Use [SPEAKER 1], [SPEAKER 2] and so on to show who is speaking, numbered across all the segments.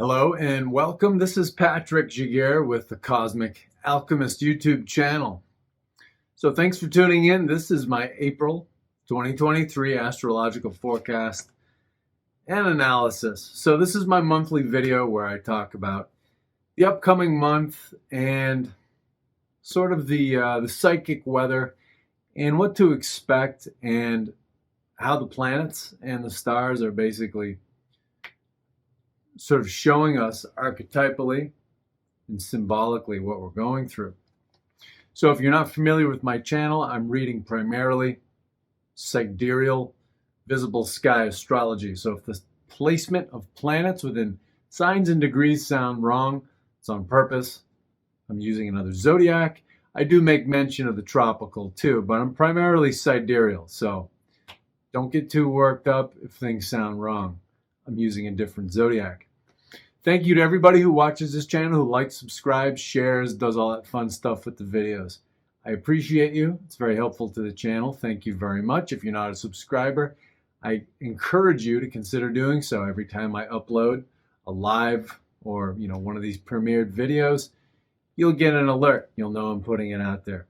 [SPEAKER 1] Hello and welcome. This is Patrick Giguere with the Cosmic Alchemist YouTube channel. So thanks for tuning in. This is my April 2023 astrological forecast and analysis. So this is my monthly video where I talk about the upcoming month and sort of the psychic weather and what to expect and how the planets and the stars are basically sort of showing us archetypally and symbolically what we're going through. So if you're not familiar with my channel, I'm reading primarily sidereal visible sky astrology. So if the placement of planets within signs and degrees sound wrong, it's on purpose. I'm using another zodiac. I do make mention of the tropical too, but I'm primarily sidereal. So don't get too worked up if things sound wrong. I'm using a different zodiac. Thank you to everybody who watches this channel, who likes, subscribes, shares, does all that fun stuff with the videos. I appreciate you. It's very helpful to the channel. Thank you very much. If you're not a subscriber, I encourage you to consider doing so. Every time I upload a live or one of these premiered videos, you'll get an alert. You'll know I'm putting it out there.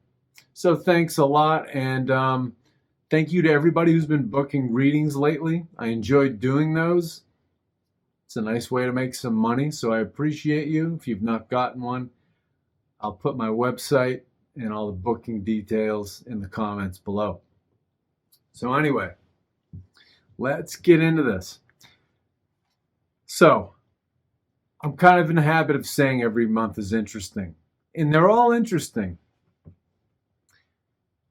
[SPEAKER 1] So thanks a lot, and thank you to everybody who's been booking readings lately. I enjoyed doing those. It's a nice way to make some money, so I appreciate you. If you've not gotten one, I'll put my website and all the booking details in the comments below. So anyway, let's get into this. So I'm kind of in the habit of saying every month is interesting, and they're all interesting.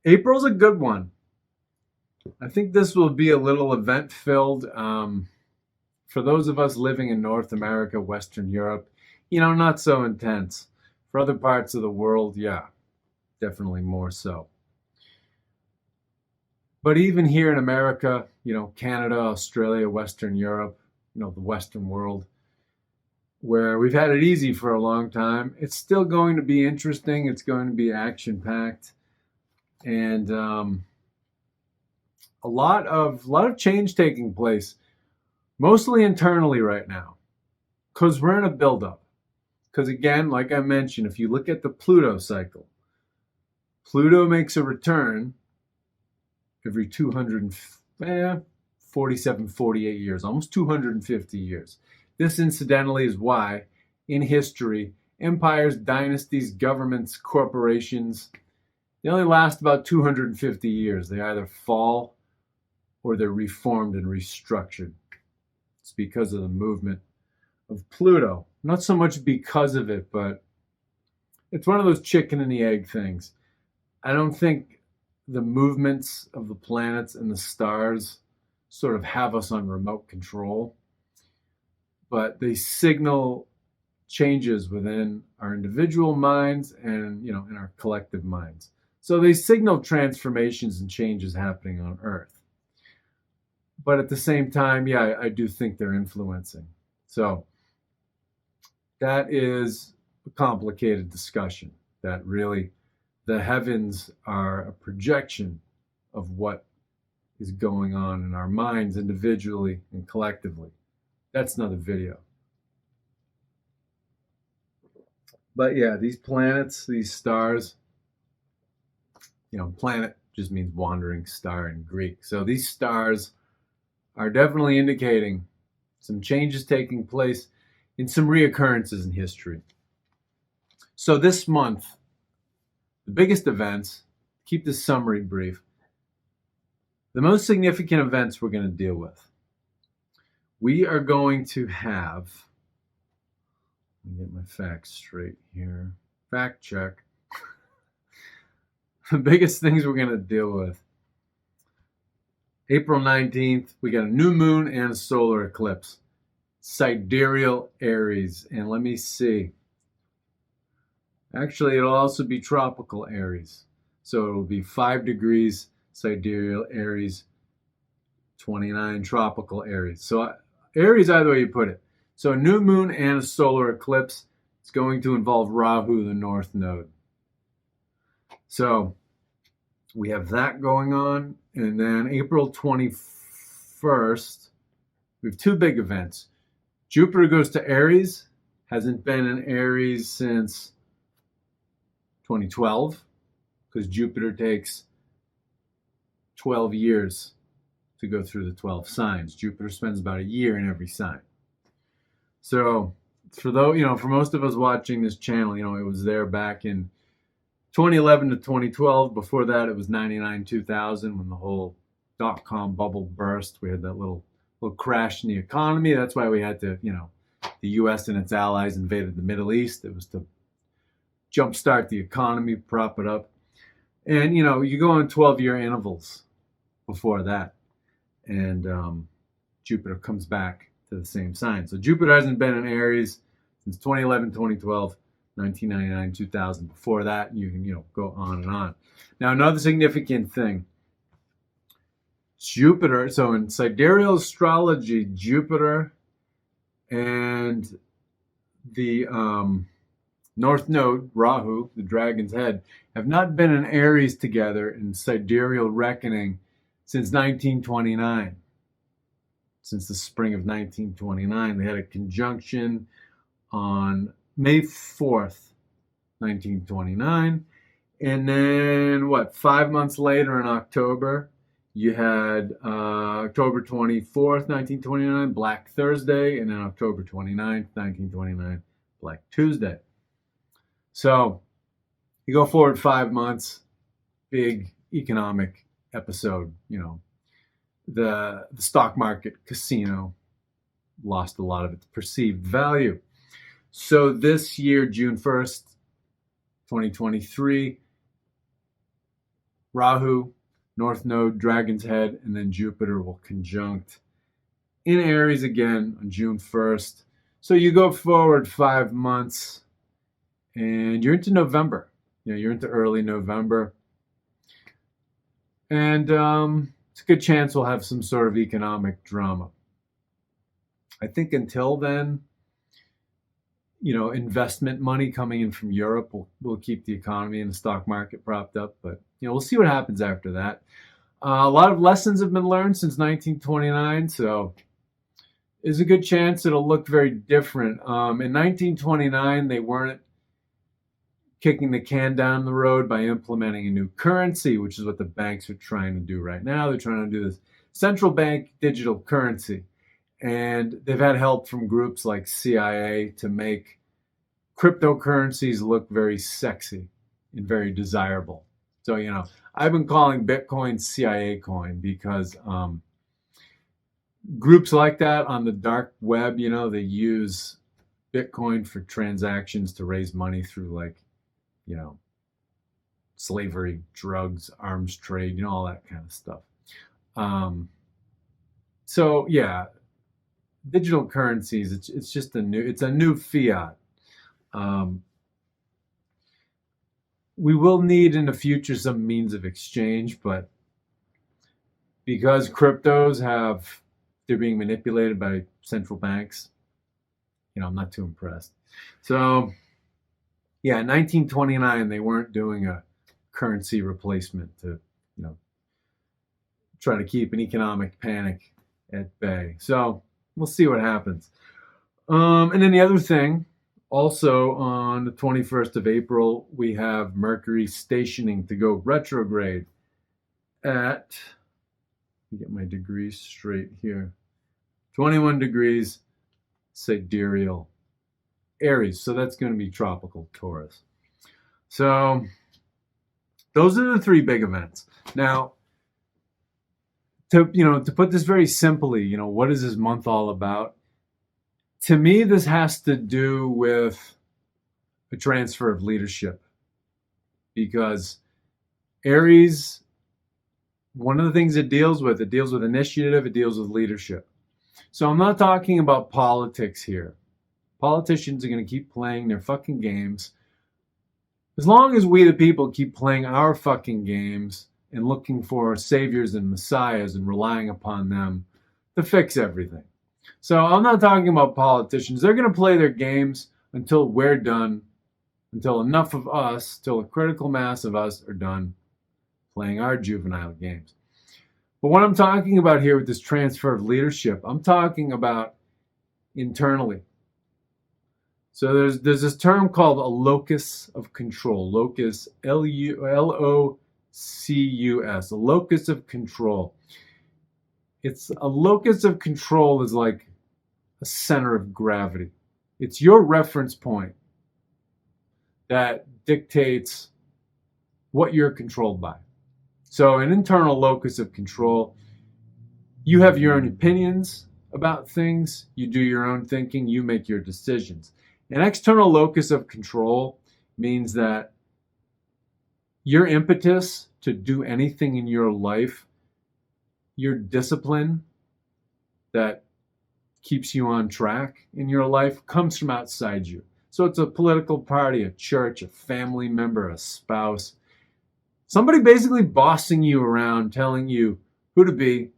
[SPEAKER 1] April's a good one. I think this will be a little event-filled. For those of us living in North America, Western Europe, not so intense. For other parts of the world, yeah, definitely more so. But even here in America, Canada, Australia, Western Europe, the Western world, where we've had it easy for a long time, it's still going to be interesting. It's going to be action-packed, and a lot of change taking place. Mostly internally right now, because we're in a buildup. Because again, like I mentioned, if you look at the Pluto cycle, Pluto makes a return every 247, 48 years, almost 250 years. This, incidentally, is why, in history, empires, dynasties, governments, corporations, they only last about 250 years. They either fall or they're reformed and restructured. It's because of the movement of Pluto. Not so much because of it, but it's one of those chicken and the egg things. I don't think the movements of the planets and the stars sort of have us on remote control, but they signal changes within our individual minds and, in our collective minds. So they signal transformations and changes happening on Earth. But at the same time, yeah, I do think they're influencing. So that is a complicated discussion, that really the heavens are a projection of what is going on in our minds individually and collectively. That's another video. But yeah, these planets, these stars, planet just means wandering star in Greek. So these stars are definitely indicating some changes taking place in some reoccurrences in history. So this month, the biggest events, keep this summary brief, the most significant events we're going to deal with. We are going to have, let me get my facts straight here, fact check. The biggest things we're going to deal with. April 19th, we got a new moon and a solar eclipse. Sidereal Aries. And let me see. Actually, it'll also be tropical Aries. So it'll be 5 degrees sidereal Aries, 29 tropical Aries. So Aries, either way you put it. So a new moon and a solar eclipse. It's going to involve Rahu, the north node. So we have that going on. And then April 21st, we have two big events. Jupiter goes to Aries. Hasn't been in Aries since 2012 because Jupiter takes 12 years to go through the 12 signs. Jupiter spends about a year in every sign. So for most of us watching this channel, it was there back in 2011 to 2012. Before that, it was 99, 2000 when the whole dot-com bubble burst. We had that little crash in the economy. That's why we had to, the U.S. and its allies invaded the Middle East. It was to jumpstart the economy, prop it up. And, you go on 12-year intervals before that. And Jupiter comes back to the same sign. So Jupiter hasn't been in Aries since 2011, 2012, 1999, 2000. Before that, you can, go on and on. Now, another significant thing. Jupiter, so in sidereal astrology, Jupiter and the North Node, Rahu, the dragon's head, have not been in Aries together in sidereal reckoning since 1929. Since the spring of 1929. They had a conjunction on May 4th, 1929. And then, 5 months later in October, you had October 24th, 1929, Black Thursday, and then October 29th, 1929, Black Tuesday. So you go forward 5 months, big economic episode, the stock market casino lost a lot of its perceived value. So this year, June 1st, 2023, Rahu, North Node, Dragon's Head, and then Jupiter will conjunct in Aries again on June 1st. So you go forward 5 months and you're into November. You're into early November. And it's a good chance we'll have some sort of economic drama. I think until then, investment money coming in from Europe will keep the economy and the stock market propped up. But, we'll see what happens after that. A lot of lessons have been learned since 1929. So there's a good chance it'll look very different. In 1929, they weren't kicking the can down the road by implementing a new currency, which is what the banks are trying to do right now. They're trying to do this central bank digital currency. And they've had help from groups like CIA to make cryptocurrencies look very sexy and very desirable. So, I've been calling Bitcoin CIA coin because groups like that on the dark web, they use Bitcoin for transactions to raise money through slavery, drugs, arms trade, all that kind of stuff. So yeah, digital currencies, it's just a new fiat. We will need in the future some means of exchange, but because they're being manipulated by central banks, I'm not too impressed. So yeah, in 1929, they weren't doing a currency replacement to, try to keep an economic panic at bay. So we'll see what happens. And then the other thing, also on the 21st of April, we have Mercury stationing to go retrograde at, let me get my degrees straight here, 21 degrees sidereal Aries. So that's going to be tropical Taurus. So those are the three big events. Now, to put this very simply, what is this month all about? To me, this has to do with a transfer of leadership, because Aries, one of the things it deals with initiative, it deals with leadership. So I'm not talking about politics here. Politicians are going to keep playing their fucking games. As long as we, the people, keep playing our fucking games and looking for saviors and messiahs and relying upon them to fix everything. So I'm not talking about politicians. They're going to play their games until we're done, until enough of us, till a critical mass of us are done playing our juvenile games. But what I'm talking about here with this transfer of leadership, I'm talking about internally. So there's this term called a locus of control. Locus, Locus, a locus of control. It's a locus of control is like a center of gravity. It's your reference point that dictates what you're controlled by. So an internal locus of control, you have your own opinions about things, you do your own thinking, you make your decisions. An external locus of control means that your impetus to do anything in your life, your discipline that keeps you on track in your life comes from outside you. So it's a political party, a church, a family member, a spouse. Somebody basically bossing you around, telling you who to be,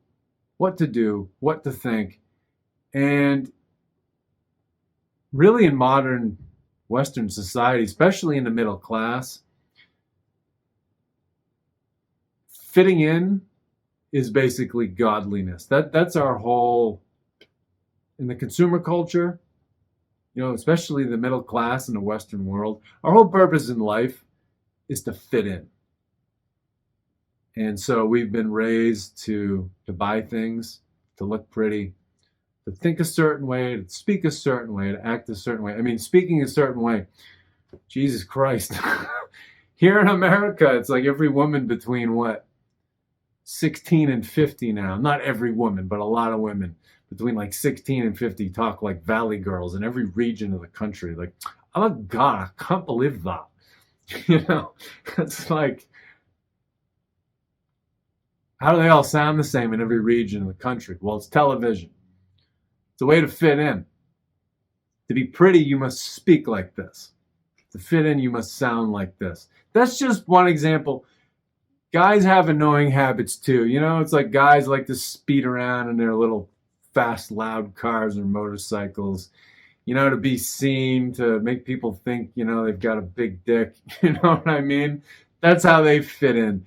[SPEAKER 1] what to do, what to think. And really in modern Western society, especially in the middle class, fitting in is basically godliness. That's our whole, in the consumer culture, especially the middle class in the Western world, our whole purpose in life is to fit in. And so we've been raised to buy things, to look pretty, to think a certain way, to speak a certain way, to act a certain way. I mean, speaking a certain way, Jesus Christ. Here in America, it's like every woman between 16 and 50 now. Not every woman, but a lot of women between like 16 and 50 talk like valley girls in every region of the country. Like, oh my God, I can't believe that. It's like, how do they all sound the same in every region of the country? Well, it's television. It's a way to fit in. To be pretty, you must speak like this. To fit in, you must sound like this. That's just one example. Guys have annoying habits too. It's like guys like to speed around in their little fast, loud cars or motorcycles, to be seen, to make people think, they've got a big dick. You know what I mean? That's how they fit in.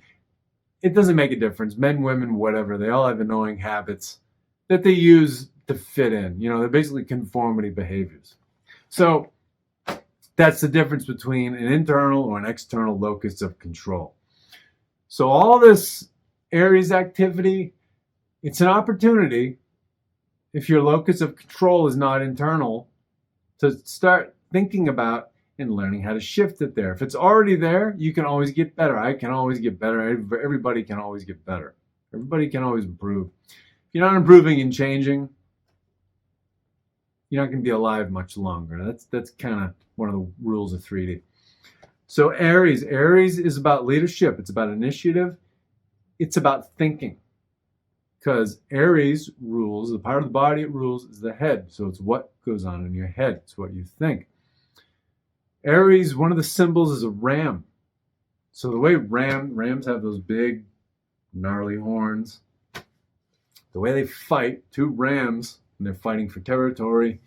[SPEAKER 1] It doesn't make a difference. Men, women, whatever. They all have annoying habits that they use to fit in. They're basically conformity behaviors. So that's the difference between an internal or an external locus of control. So all this Aries activity, it's an opportunity, if your locus of control is not internal, to start thinking about and learning how to shift it there. If it's already there, you can always get better. I can always get better. Everybody can always get better. Everybody can always improve. If you're not improving and changing, you're not going to be alive much longer. That's kind of one of the rules of 3D. So Aries is about leadership. It's about initiative. It's about thinking. Because Aries rules, the part of the body it rules is the head. So it's what goes on in your head. It's what you think. Aries, one of the symbols is a ram. So the way rams have those big, gnarly horns, the way they fight, two rams, and they're fighting for territory,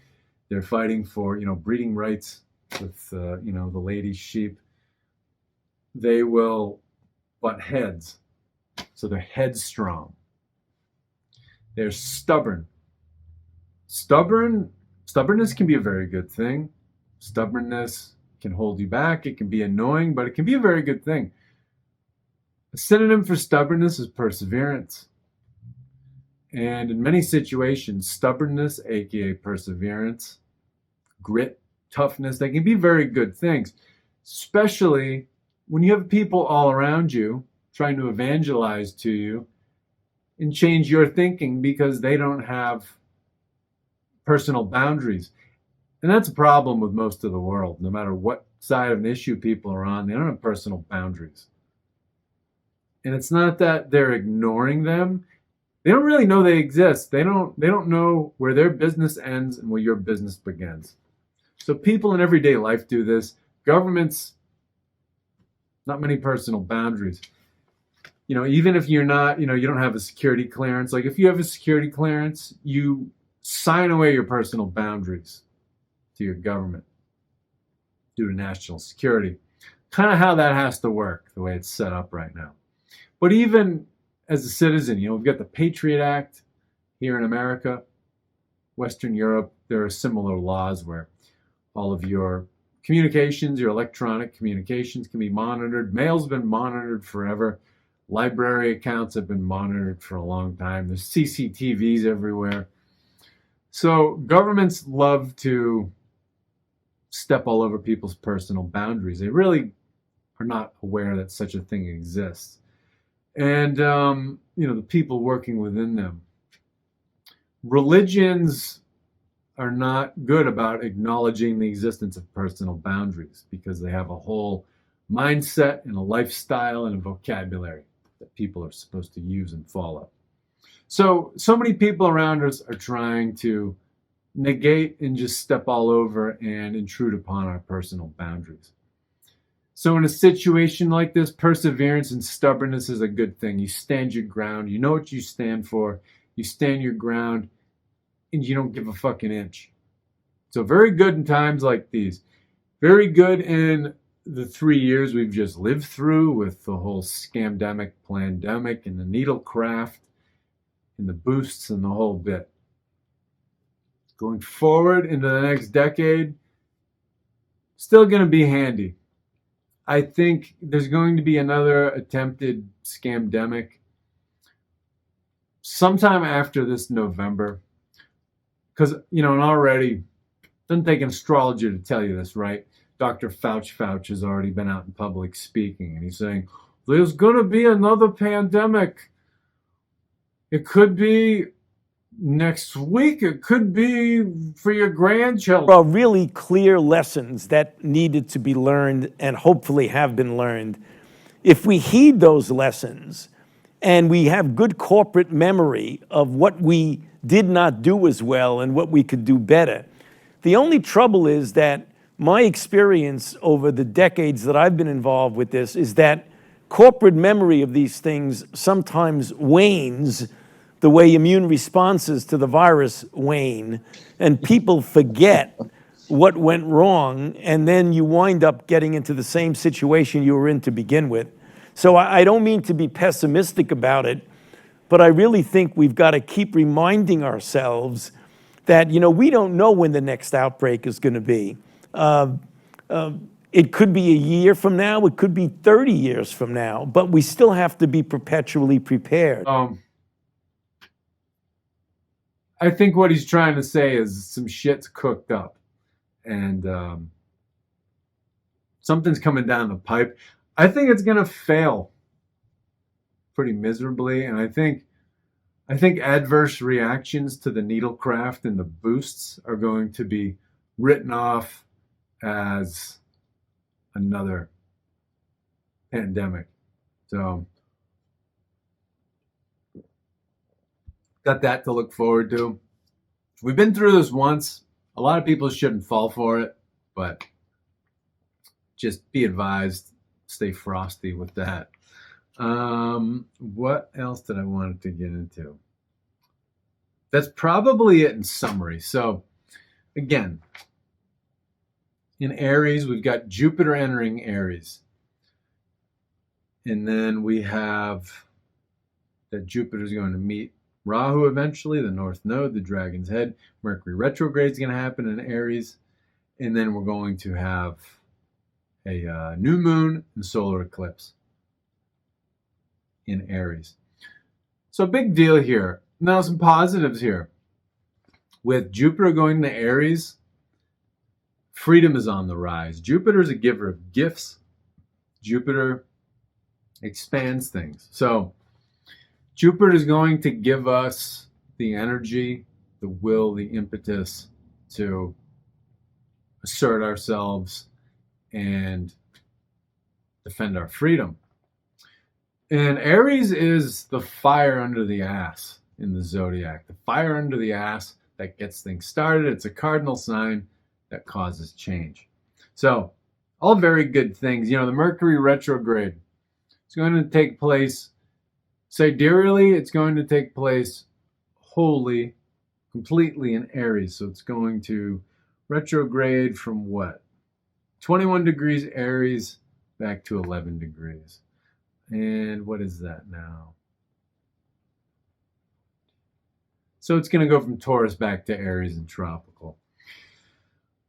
[SPEAKER 1] they're fighting for, breeding rights with, the lady sheep, they will butt heads. So they're headstrong. They're stubborn. Stubbornness can be a very good thing. Stubbornness can hold you back. It can be annoying, but it can be a very good thing. A synonym for stubbornness is perseverance. And in many situations, stubbornness, aka perseverance, grit, toughness, they can be very good things, especially when you have people all around you trying to evangelize to you and change your thinking because they don't have personal boundaries. And that's a problem with most of the world. No matter what side of an issue people are on, they don't have personal boundaries. And it's not that they're ignoring them. They don't really know they exist. They don't know where their business ends and where your business begins. So people in everyday life do this. Governments, not many personal boundaries. Even if you're not, you don't have a security clearance. Like if you have a security clearance, you sign away your personal boundaries to your government due to national security. Kind of how that has to work, the way it's set up right now. But even as a citizen, we've got the Patriot Act here in America, Western Europe, there are similar laws where all of your communications, your electronic communications can be monitored. Mail's been monitored forever. Library accounts have been monitored for a long time. There's CCTVs everywhere. So governments love to step all over people's personal boundaries. They really are not aware that such a thing exists. And, the people working within them. Religions are not good about acknowledging the existence of personal boundaries because they have a whole mindset and a lifestyle and a vocabulary that people are supposed to use and follow. So many people around us are trying to negate and just step all over and intrude upon our personal boundaries. So in a situation like this, perseverance and stubbornness is a good thing. You stand your ground. You know what you stand for. You stand your ground, and you don't give a fucking inch. So very good in times like these. Very good in the 3 years we've just lived through with the whole scamdemic, plandemic, and the needlecraft, and the boosts, and the whole bit. Going forward into the next decade, still going to be handy. I think there's going to be another attempted scamdemic sometime after this November. Because, and already, it doesn't take an astrologer to tell you this, right? Dr. Fauci has already been out in public speaking, and he's saying, there's going to be another pandemic. It could be next week. It could be for your grandchildren.
[SPEAKER 2] There are really clear lessons that needed to be learned and hopefully have been learned. If we heed those lessons and we have good corporate memory of what we did not do as well and what we could do better, the only trouble is that my experience over the decades that I've been involved with this is that corporate memory of these things sometimes wanes the way immune responses to the virus wane, and people forget what went wrong, and then you wind up getting into the same situation you were in to begin with. So I don't mean to be pessimistic about it, but I really think we've got to keep reminding ourselves that, we don't know when the next outbreak is going to be. It could be a year from now, it could be 30 years from now, but we still have to be perpetually prepared.
[SPEAKER 1] I think what he's trying to say is some shit's cooked up, and something's coming down the pipe. I think it's going to fail pretty miserably, and I think adverse reactions to the needlecraft and the boosts are going to be written off as another pandemic. So got that to look forward to. We've been through this once. A lot of people shouldn't fall for it, but just be advised, stay frosty with that. What else did I want to get into? That's probably it in summary. So again, in Aries, we've got Jupiter entering Aries. And then we have that Jupiter's going to meet Rahu eventually, the North Node, the Dragon's Head. Mercury retrograde is going to happen in Aries. And then we're going to have a new moon and solar eclipse in Aries. So big deal here. Now some positives here. With Jupiter going to Aries, freedom is on the rise. Jupiter is a giver of gifts. Jupiter expands things. So Jupiter is going to give us the energy, the will, the impetus to assert ourselves and defend our freedom. And Aries is the fire under the ass in the zodiac. The fire under the ass that gets things started. It's a cardinal sign that causes change. So all very good things. The Mercury retrograde is going to take place sidereally. It's going to take place wholly, completely in Aries. So it's going to retrograde from what? 21 degrees Aries back to 11 degrees. And what is that now? So it's going to go from Taurus back to Aries and tropical.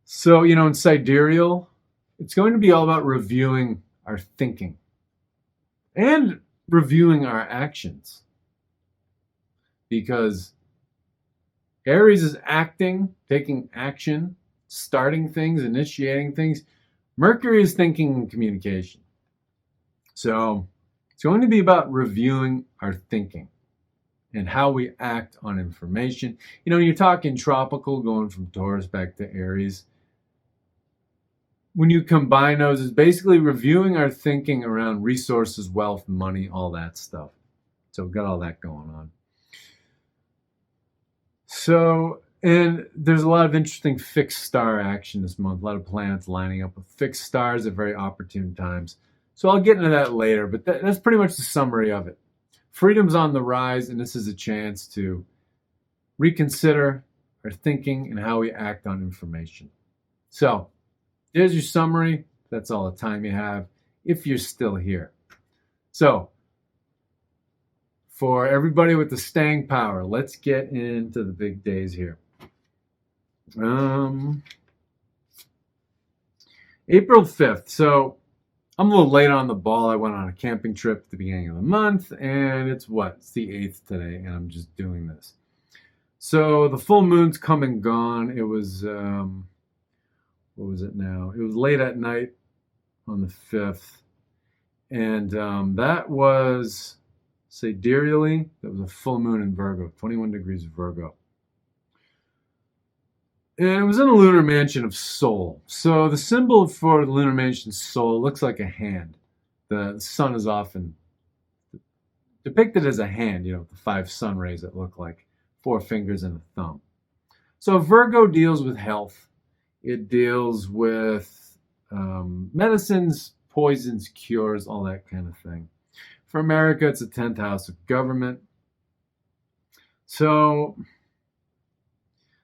[SPEAKER 1] So, in sidereal, it's going to be all about reviewing our thinking and reviewing our actions. Because Aries is acting, taking action, starting things, initiating things. Mercury is thinking and communication. So it's going to be about reviewing our thinking and how we act on information. You're talking tropical, going from Taurus back to Aries. When you combine those, it's basically reviewing our thinking around resources, wealth, money, all that stuff. So we've got all that going on. So, and there's a lot of interesting fixed star action this month. A lot of planets lining up with fixed stars at very opportune times. So I'll get into that later, but that's pretty much the summary of it. Freedom's on the rise, and this is a chance to reconsider our thinking and how we act on information. So, there's your summary. That's all the time you have if you're still here. So, for everybody with the staying power, let's get into the big days here. April 5th. So, I'm a little late on the ball. I went on a camping trip at the beginning of the month, and it's the 8th today, and I'm just doing this. So, the full moon's come and gone. It was... what was it now? It was late at night on the 5th. And that was sidereally, that was a full moon in Virgo, 21 degrees Virgo. And it was in a lunar mansion of Soul. So the symbol for the lunar mansion Soul looks like a hand. The sun is often depicted as a hand, the 5 sun rays that look like 4 fingers and a thumb. So Virgo deals with health. It deals with medicines, poisons, cures, all that kind of thing. For America, it's the 10th house of government. So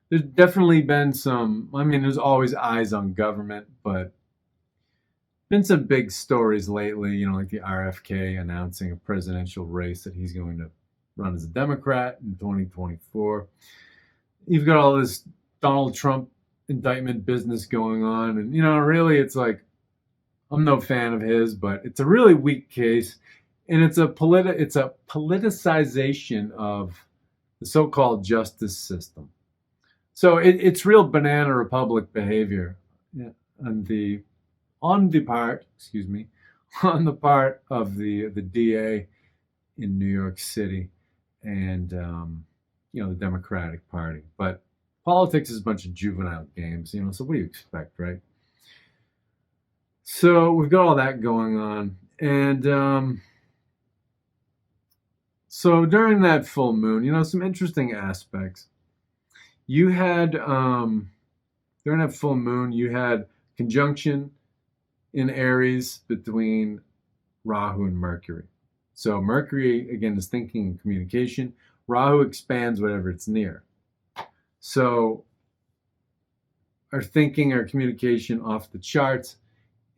[SPEAKER 1] there's definitely been there's always eyes on government, but been some big stories lately, like the RFK announcing a presidential race that he's going to run as a Democrat in 2024. You've got all this Donald Trump indictment business going on, and really it's like, I'm no fan of his, but it's a really weak case, and it's a politicization of the so-called justice system. So it's real banana republic behavior on the part of the DA in New York City and the Democratic Party. But politics is a bunch of juvenile games, so what do you expect, right? So we've got all that going on. And so during that full moon, some interesting aspects. You had, during that full moon, you had conjunction in Aries between Rahu and Mercury. So Mercury, again, is thinking and communication. Rahu expands whatever it's near. So our thinking, our communication off the charts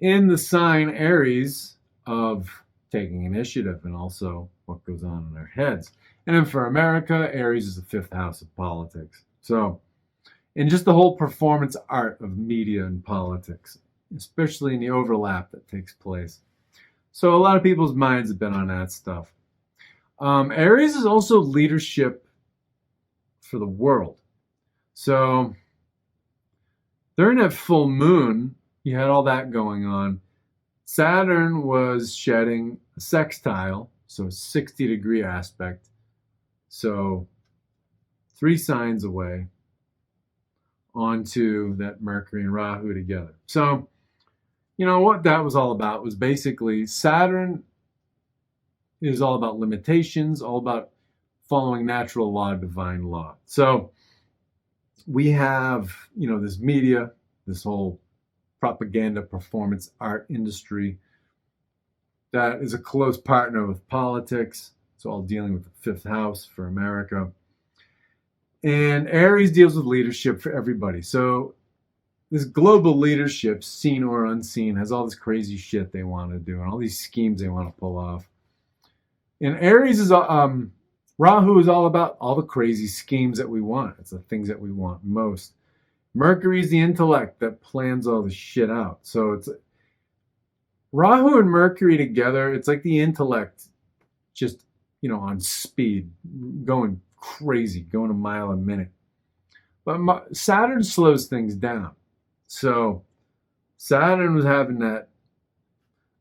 [SPEAKER 1] in the sign Aries of taking initiative and also what goes on in our heads. And then for America, Aries is the 5th house of politics. So, and just the whole performance art of media and politics, especially in the overlap that takes place. So a lot of people's minds have been on that stuff. Aries is also leadership for the world. So during that full moon, you had all that going on. Saturn was shedding a sextile, so a 60-degree aspect. So 3 signs away onto that Mercury and Rahu together. So, what that was all about was basically Saturn is all about limitations, all about following natural law, divine law. So we have, this media, this whole propaganda, performance art industry that is a close partner with politics. It's all dealing with the 5th house for America. And Aries deals with leadership for everybody. So this global leadership, seen or unseen, has all this crazy shit they want to do and all these schemes they want to pull off. And Aries is Rahu is all about all the crazy schemes that we want. It's the things that we want most. Mercury is the intellect that plans all the shit out. So it's Rahu and Mercury together. It's like the intellect just, on speed, going crazy, going a mile a minute. But Saturn slows things down. So Saturn was having a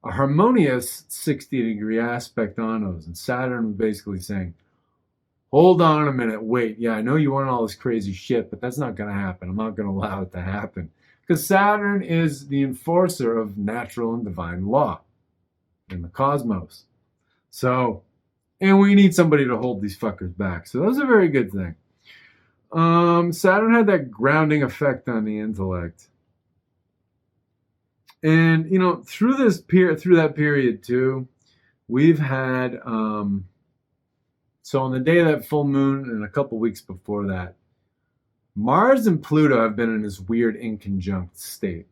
[SPEAKER 1] harmonious 60-degree aspect on those. And Saturn was basically saying, hold on a minute, wait, yeah, I know you want all this crazy shit, but that's not going to happen. I'm not going to allow it to happen. Because Saturn is the enforcer of natural and divine law in the cosmos. So, and we need somebody to hold these fuckers back. So that's a very good thing. Saturn had that grounding effect on the intellect. And, through that period too, we've had, so on the day of that full moon and a couple weeks before that, Mars and Pluto have been in this weird inconjunct state,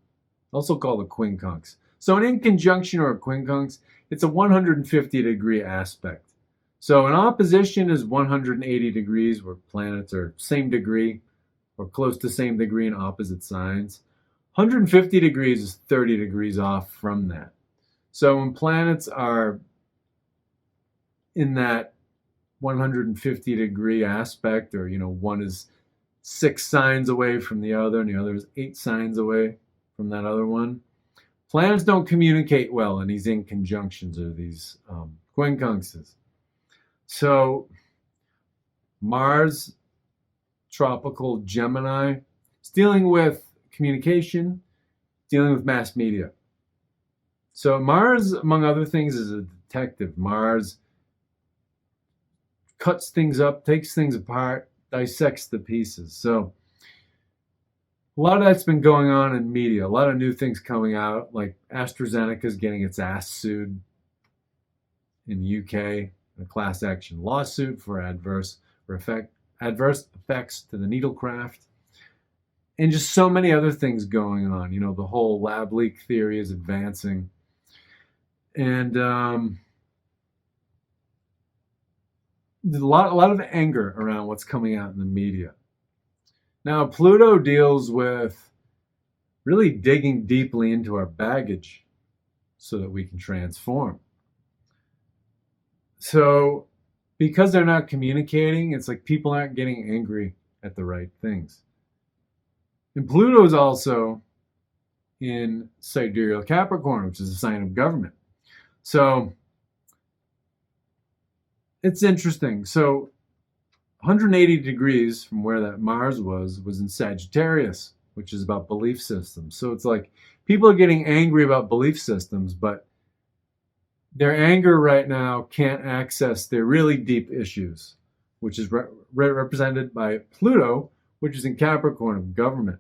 [SPEAKER 1] also called a quincunx. So an inconjunction or a quincunx, it's a 150-degree aspect. So an opposition is 180 degrees where planets are same degree or close to same degree in opposite signs. 150 degrees is 30 degrees off from that. So when planets are in that 150-degree aspect, or, one is 6 signs away from the other and the other is 8 signs away from that other one, planets don't communicate well in these inconjunctions or these quincunxes. So Mars, tropical Gemini, is dealing with communication, dealing with mass media. So Mars, among other things, is a detective. Mars cuts things up, takes things apart, dissects the pieces. So a lot of that's been going on in media. A lot of new things coming out, like AstraZeneca is getting its ass sued in the UK, a class action lawsuit for adverse effects to the needlecraft. And just so many other things going on. The whole lab leak theory is advancing. And there's a lot of anger around what's coming out in the media. Now, Pluto deals with really digging deeply into our baggage so that we can transform. So because they're not communicating, it's like people aren't getting angry at the right things. And Pluto is also in sidereal Capricorn, which is a sign of government. So it's interesting. So 180 degrees from where that Mars was in Sagittarius, which is about belief systems. So it's like people are getting angry about belief systems, but their anger right now can't access their really deep issues, which is represented by Pluto, which is in Capricorn of government.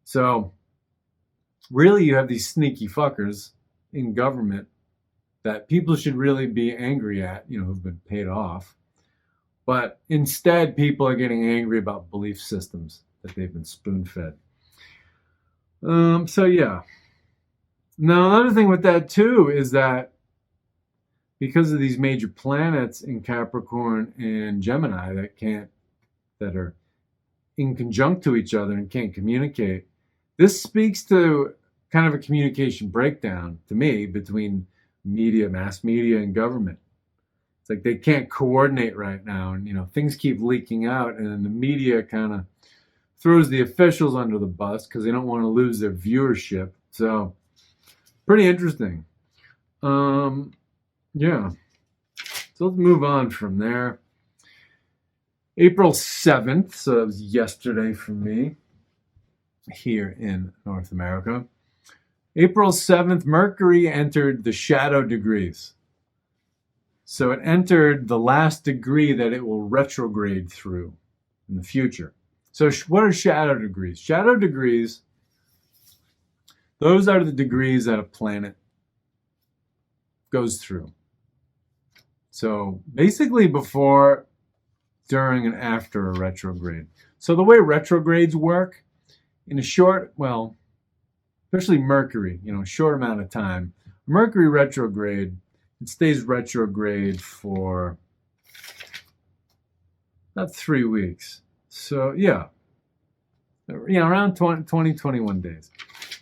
[SPEAKER 1] So really you have these sneaky fuckers in government that people should really be angry at, who've been paid off. But instead, people are getting angry about belief systems that they've been spoon-fed. So yeah. Now, another thing with that too is that because of these major planets in Capricorn and Gemini that are in conjunct to each other and can't communicate, this speaks to kind of a communication breakdown to me between media, mass media, and government. It's like they can't coordinate right now, and things keep leaking out, and then the media kind of throws the officials under the bus because they don't want to lose their viewership. So pretty interesting. Yeah. So let's move on from there. April 7th, so that was yesterday for me here in North America. April 7th, Mercury entered the shadow degrees. So it entered the last degree that it will retrograde through in the future. So what are shadow degrees? Shadow degrees, those are the degrees that a planet goes through. So basically before, during, and after a retrograde. So the way retrogrades work, in a short, especially Mercury, a short amount of time, Mercury retrograde, it stays retrograde for Not 3 weeks. So yeah, around 20, 21 days.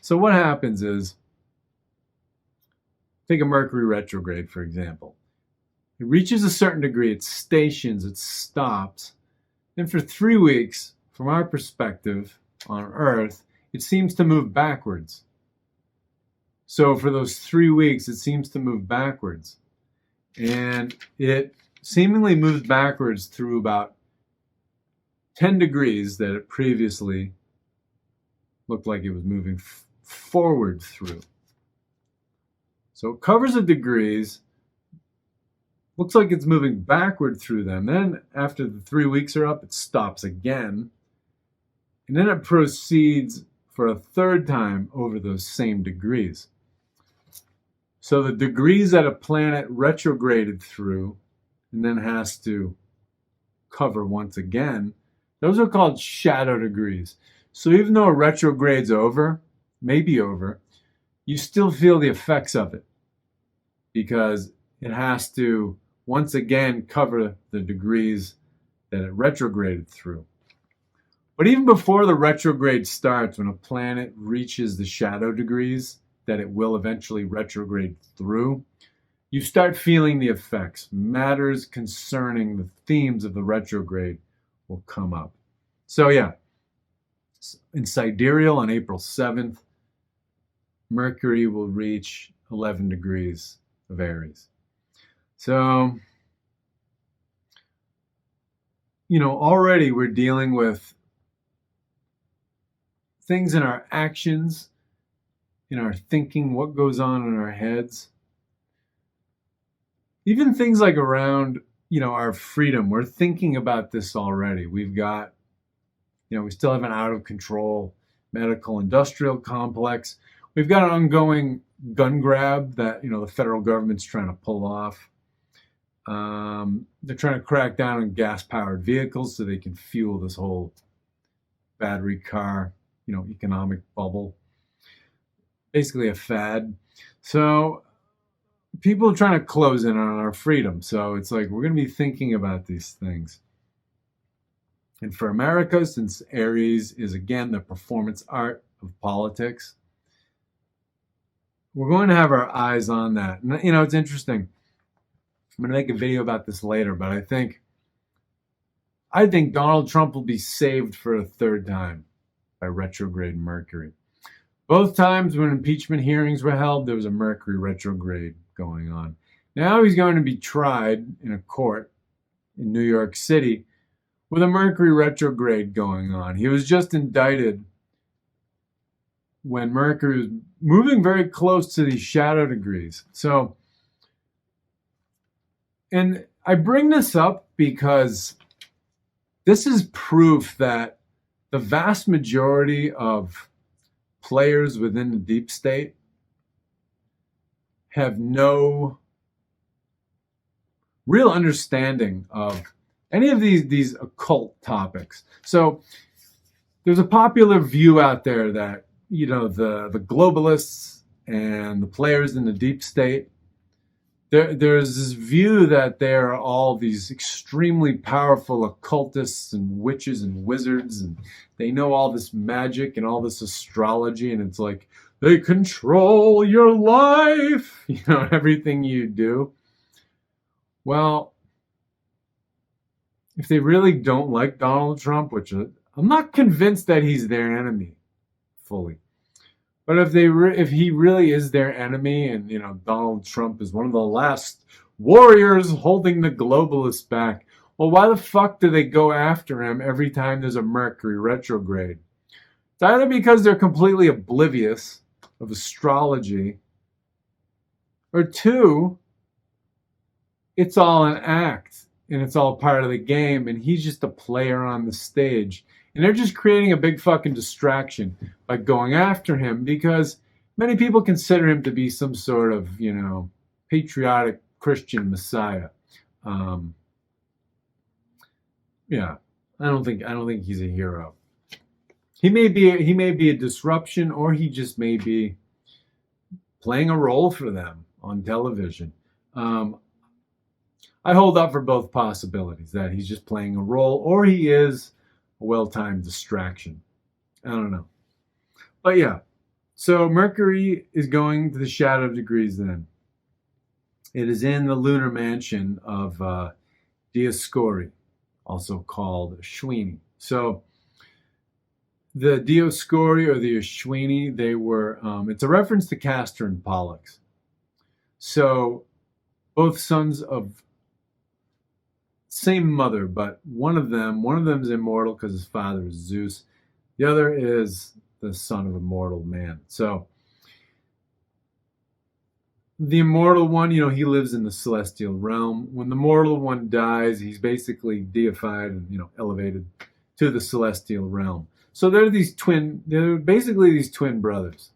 [SPEAKER 1] So what happens is, take a Mercury retrograde, for example. It reaches a certain degree, it stations, it stops. And for 3 weeks, from our perspective on Earth, it seems to move backwards. So for those 3 weeks, it seems to move backwards. And it seemingly moves backwards through about 10 degrees that it previously looked like it was moving forward through. So it covers the degrees, looks like it's moving backward through them. Then after the 3 weeks are up, it stops again. And then it proceeds for a third time over those same degrees. So the degrees that a planet retrograded through and then has to cover once again, those are called shadow degrees. So even though a retrograde's over, maybe over, you still feel the effects of it because it has to once again cover the degrees that it retrograded through. But even before the retrograde starts, when a planet reaches the shadow degrees that it will eventually retrograde through, you start feeling the effects. Matters concerning the themes of the retrograde will come up. So yeah, in sidereal on April 7th, Mercury will reach 11 degrees of Aries. So, already we're dealing with things in our actions, in our thinking, what goes on in our heads. Even things like around, our freedom. We're thinking about this already. We've got, we still have an out of control medical industrial complex. We've got an ongoing gun grab that, the federal government's trying to pull off. They're trying to crack down on gas-powered vehicles so they can fuel this whole battery car, economic bubble. Basically a fad. So people are trying to close in on our freedom. So it's like we're going to be thinking about these things. And for America, since Aries is, again, the performance art of politics, we're going to have our eyes on that. And, it's interesting. I'm going to make a video about this later, but I think Donald Trump will be saved for a third time by retrograde Mercury. Both times when impeachment hearings were held, there was a Mercury retrograde going on. Now he's going to be tried in a court in New York City with a Mercury retrograde going on. He was just indicted when Mercury was moving very close to these shadow degrees. So, and I bring this up because this is proof that the vast majority of players within the deep state have no real understanding of any of these occult topics. So there's a popular view out there that, the globalists and the players in the deep state, there's this view that they're all these extremely powerful occultists and witches and wizards, and they know all this magic and all this astrology, and it's like they control your life, everything you do. Well, if they really don't like Donald Trump, which I'm not convinced that he's their enemy fully, but if he really is their enemy, and Donald Trump is one of the last warriors holding the globalists back, well, why the fuck do they go after him every time there's a Mercury retrograde? It's either because they're completely oblivious of astrology, or two, it's all an act and it's all part of the game, and he's just a player on the stage. And they're just creating a big fucking distraction by going after him because many people consider him to be some sort of, patriotic Christian messiah. Yeah, I don't think he's a hero. He may be a disruption, or he just may be playing a role for them on television. I hold out for both possibilities, that he's just playing a role or he is a well-timed distraction. I don't know. But yeah, so Mercury is going to the shadow degrees then. It is in the lunar mansion of Dioscuri, also called Ashwini. So the Dioscuri or the Ashwini, they were, it's a reference to Castor and Pollux. So both sons of same mother, but one of them's immortal because his father is Zeus. The other is the son of a mortal man. So the immortal one, he lives in the celestial realm. When the mortal one dies, he's basically deified and, elevated to the celestial realm. So they're basically these twin brothers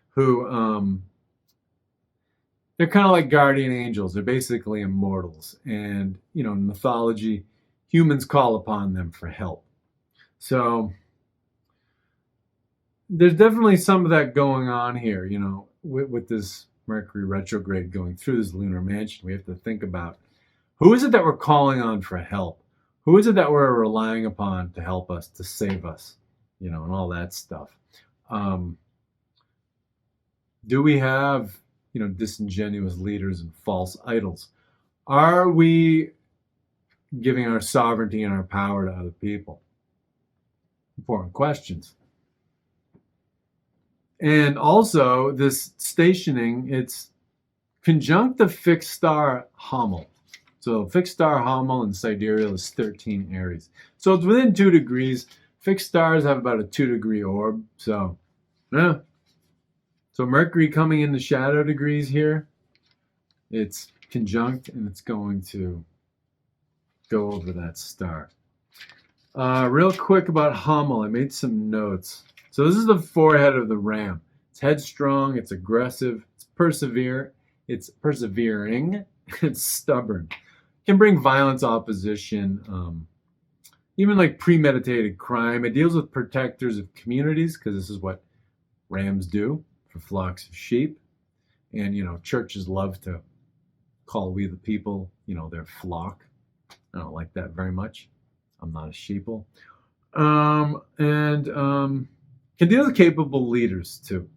[SPEAKER 1] who, they're kind of like guardian angels. They're basically immortals. And, in mythology, humans call upon them for help. So there's definitely some of that going on here, with this Mercury retrograde going through this lunar mansion. We have to think about, who is it that we're calling on for help? Who is it that we're relying upon to help us, to save us, and all that stuff? Do we have, disingenuous leaders and false idols? Are we giving our sovereignty and our power to other people? Important questions. And also, this stationing, it's conjunct the fixed star Hammel. So fixed star Hammel in sidereal is 13 Aries. So it's within 2 degrees. Fixed stars have about a 2-degree orb. So, yeah. So Mercury coming in the shadow degrees here, it's conjunct and it's going to go over that star. Real quick about Hammel, I made some notes. So this is the forehead of the ram. It's headstrong, it's aggressive, it's persevering, it's stubborn. It can bring violence, opposition, even like premeditated crime. It deals with protectors of communities because this is what rams do for flocks of sheep. And, churches love to call we the people, their flock. I don't like that very much. I'm not a sheeple. Can deal with capable leaders too.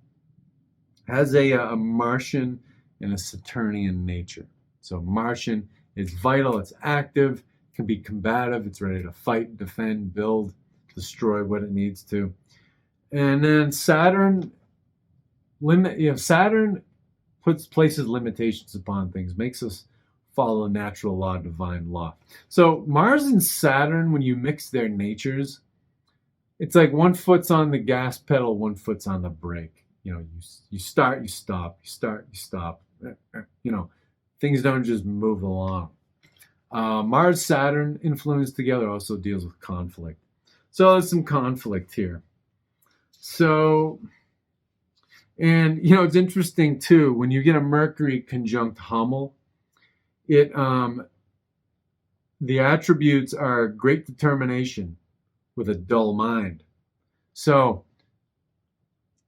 [SPEAKER 1] Has a Martian and a Saturnian nature. So Martian is vital, it's active, can be combative, it's ready to fight, defend, build, destroy what it needs to. And then Saturn places limitations upon things, makes us follow natural law, divine law. So Mars and Saturn, when you mix their natures, it's like one foot's on the gas pedal, one foot's on the brake. You start, you stop, you start, you stop. Things don't just move along. Mars, Saturn influence together also deals with conflict. So there's some conflict here. So, and it's interesting too, when you get a Mercury conjunct Hammel, the attributes are great determination with a dull mind. So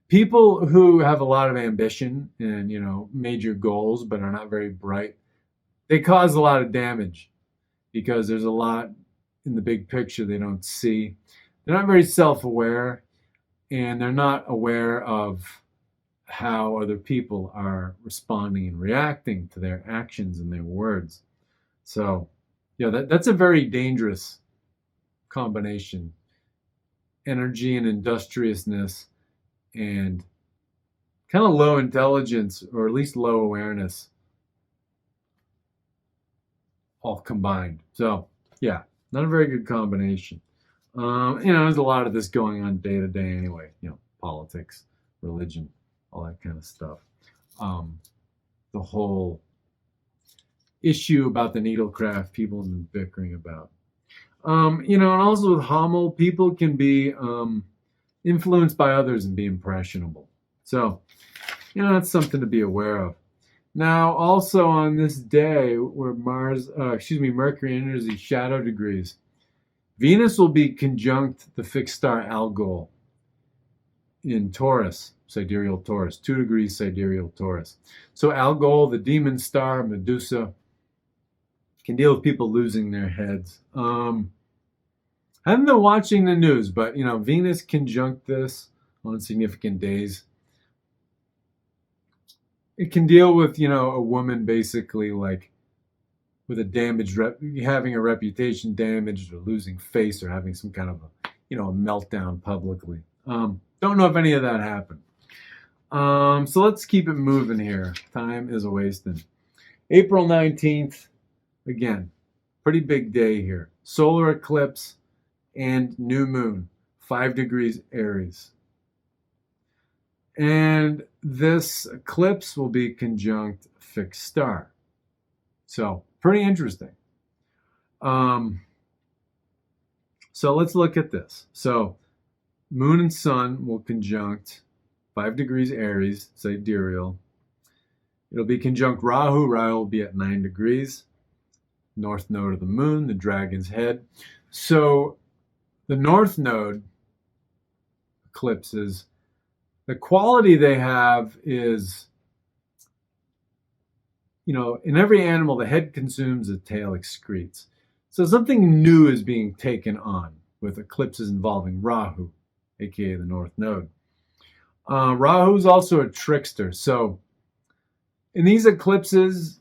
[SPEAKER 1] people who have a lot of ambition and, major goals, but are not very bright, they cause a lot of damage because there's a lot in the big picture they don't see. They're not very self-aware, and they're not aware of how other people are responding and reacting to their actions and their words. So, that's a very dangerous combination. Energy and industriousness and kind of low intelligence, or at least low awareness, all combined. So, not a very good combination. There's a lot of this going on day to day anyway. Politics, religion, all that kind of stuff. The whole issue about the needlecraft people have been bickering about. And also with Hammel, people can be influenced by others and be impressionable. So, that's something to be aware of. Now, also on this day where Mercury enters these shadow degrees, Venus will be conjunct the fixed star Algol in Taurus, sidereal Taurus, 2 degrees sidereal Taurus. So Algol, the demon star, Medusa, Can deal with people losing their heads. I haven't been watching the news, but Venus conjunct this on significant days. It can deal with a woman basically like with a damaged having a reputation damaged or losing face or having some kind of a meltdown publicly. Don't know if any of that happened. So let's keep it moving here. Time is a wasting. April 19th, again, pretty big day here. Solar eclipse and new moon, 5 degrees Aries. And this eclipse will be conjunct fixed star. So pretty interesting. So let's look at this. So moon and sun will conjunct 5 degrees Aries, sidereal. It'll be conjunct Rahu. Rahu will be at 9 degrees. North node of the moon, the dragon's head. So the north node eclipses, the quality they have is, in every animal, the head consumes, the tail excretes. So something new is being taken on with eclipses involving Rahu, aka the north node. Rahu is also a trickster. So in these eclipses,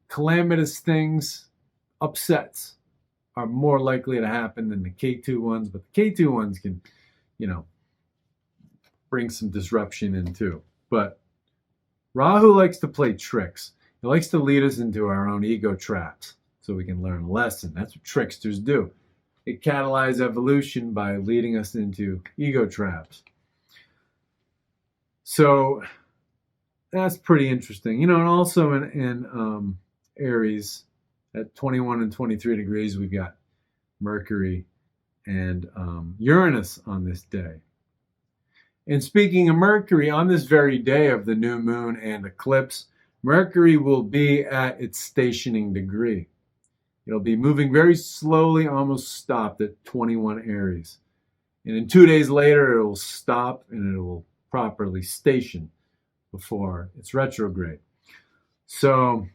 [SPEAKER 1] calamitous things, upsets are more likely to happen than the K2 ones, but the K2 ones can, bring some disruption in too. But Rahu likes to play tricks. He likes to lead us into our own ego traps so we can learn a lesson. That's what tricksters do. They catalyze evolution by leading us into ego traps. So that's pretty interesting. And also in Aries at 21 and 23 degrees, we've got Mercury and Uranus on this day. And speaking of Mercury, on this very day of the new moon and eclipse, Mercury will be at its stationing degree. It'll be moving very slowly, almost stopped at 21 Aries. And in 2 days later, it will stop and it will properly station before it's retrograde. So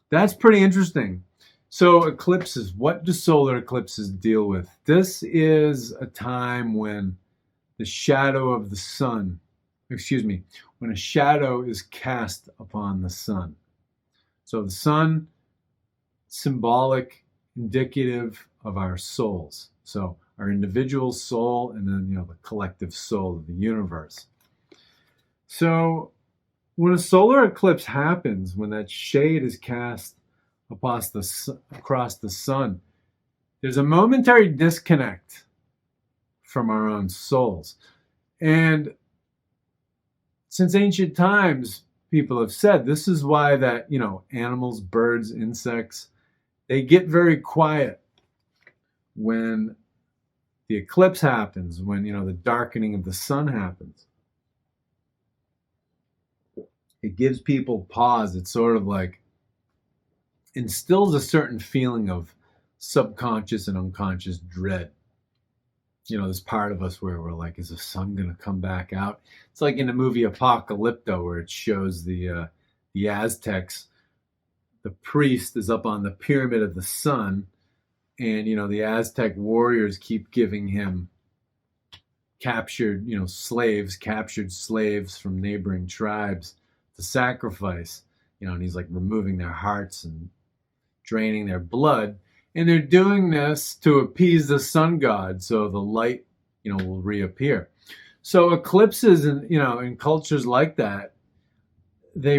[SPEAKER 1] that's pretty interesting. So eclipses, what do solar eclipses deal with? This is a time when the shadow of the sun, when a shadow is cast upon the sun. So the sun, symbolic, indicative of our souls. So our individual soul and then, the collective soul of the universe. So when a solar eclipse happens, when that shade is cast across the sun, there's a momentary disconnect from our own souls. And since ancient times, people have said this is why that, animals, birds, insects, they get very quiet when the eclipse happens, when, the darkening of the sun happens. It gives people pause. It sort of like instills a certain feeling of subconscious and unconscious dread. This part of us where we're like, is the sun going to come back out? It's like in the movie Apocalypto, where it shows the Aztecs. The priest is up on the pyramid of the sun, and, the Aztec warriors keep giving him captured slaves from neighboring tribes to sacrifice, and he's like removing their hearts and draining their blood. And they're doing this to appease the sun god, so the light, will reappear. So eclipses in cultures like that, they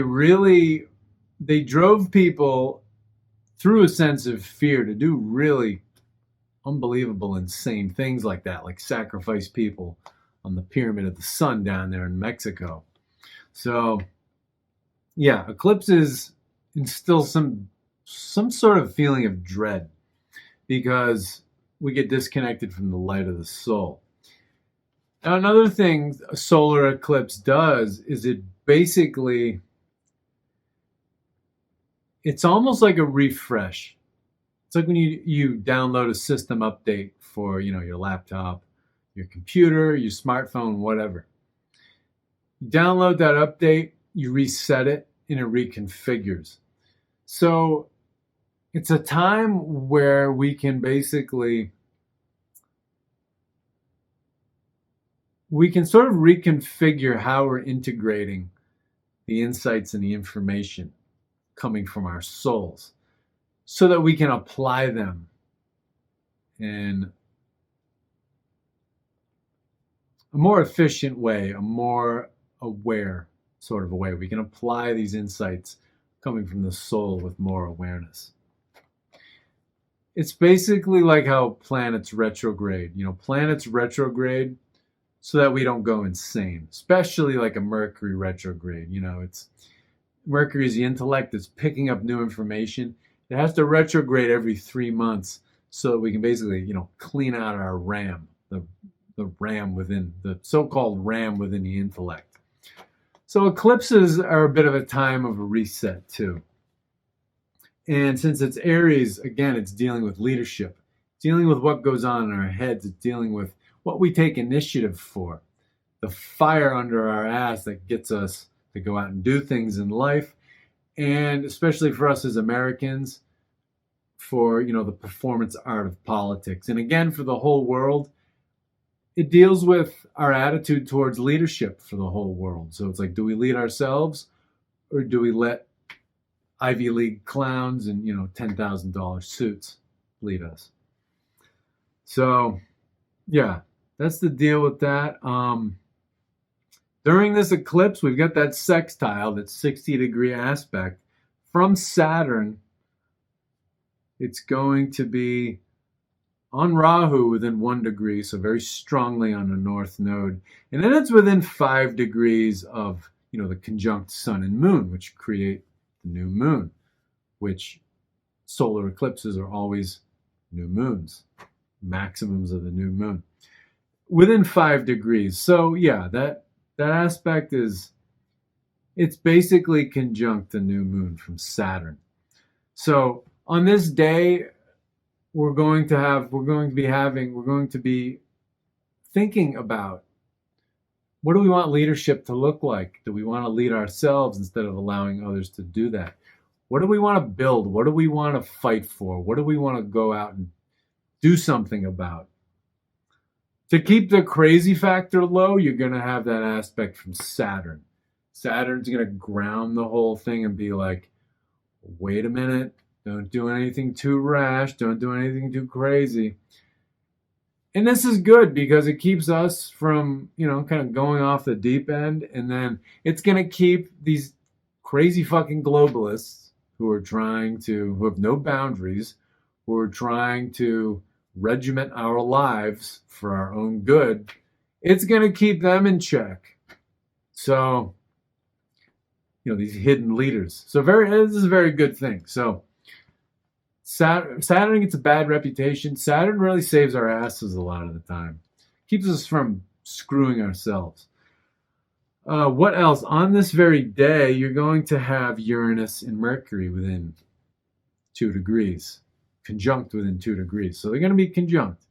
[SPEAKER 1] drove people through a sense of fear to do really unbelievable, insane things like that, like sacrifice people on the pyramid of the sun down there in Mexico. So, yeah, eclipses instill some sort of feeling of dread, because we get disconnected from the light of the soul. Now, another thing a solar eclipse does is it basically, it's almost like a refresh. It's like when you download a system update for, your laptop, your computer, your smartphone, whatever. You download that update, you reset it, and it reconfigures. So it's a time where we can basically, we can sort of reconfigure how we're integrating the insights and the information coming from our souls so that we can apply them in a more efficient way, a more aware sort of a way. We can apply these insights coming from the soul with more awareness. It's basically like how planets retrograde. Planets retrograde so that we don't go insane, especially like a Mercury retrograde. It's Mercury is the intellect that's picking up new information. It has to retrograde every 3 months so that we can basically, clean out our RAM, the RAM within, the so-called RAM within the intellect. So eclipses are a bit of a time of a reset too. And since it's Aries, again, it's dealing with leadership, dealing with what goes on in our heads. It's dealing with what we take initiative for, the fire under our ass that gets us to go out and do things in life. And especially for us as Americans, for, the performance art of politics. And again, for the whole world, it deals with our attitude towards leadership for the whole world. So it's like, do we lead ourselves or do we let Ivy League clowns and, $10,000 suits lead us? So, yeah, that's the deal with that. During this eclipse, we've got that sextile, that 60-degree aspect from Saturn. It's going to be on Rahu within 1 degree, so very strongly on the north node. And then it's within 5 degrees of, the conjunct sun and moon, which create the new moon, which solar eclipses are always new moons, maximums of the new moon, within 5 degrees. So yeah, that aspect it's basically conjunct the new moon from Saturn. So on this day, we're going to be thinking about, what do we want leadership to look like? Do we want to lead ourselves instead of allowing others to do that? What do we want to build? What do we want to fight for? What do we want to go out and do something about? To keep the crazy factor low, you're going to have that aspect from Saturn. Saturn's going to ground the whole thing and be like, wait a minute, don't do anything too rash, don't do anything too crazy. And this is good because it keeps us from, kind of going off the deep end. And then it's going to keep these crazy fucking globalists who have no boundaries, who are trying to regiment our lives for our own good. It's going to keep them in check. So, these hidden leaders. So this is a very good thing. So Saturn gets a bad reputation. Saturn really saves our asses a lot of the time. Keeps us from screwing ourselves. What else? On this very day, you're going to have Uranus and Mercury within 2 degrees. Conjunct within 2 degrees. So they're going to be conjunct.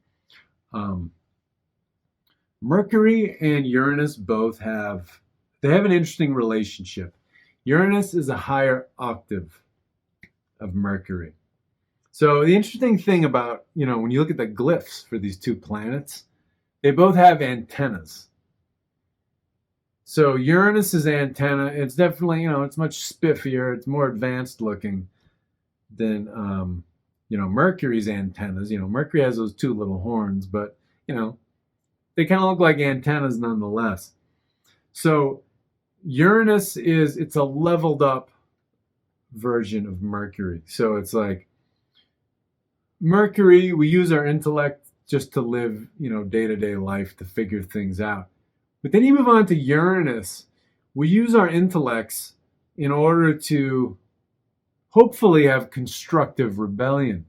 [SPEAKER 1] Mercury and Uranus both have an interesting relationship. Uranus is a higher octave of Mercury. So the interesting thing about, when you look at the glyphs for these two planets, they both have antennas. So Uranus's antenna, it's definitely, it's much spiffier, it's more advanced looking than, Mercury's antennas. Mercury has those 2 little horns, but, they kind of look like antennas nonetheless. So Uranus it's a leveled up version of Mercury. So it's like Mercury, we use our intellect just to live, day-to-day life, to figure things out. But then you move on to Uranus. We use our intellects in order to hopefully have constructive rebellion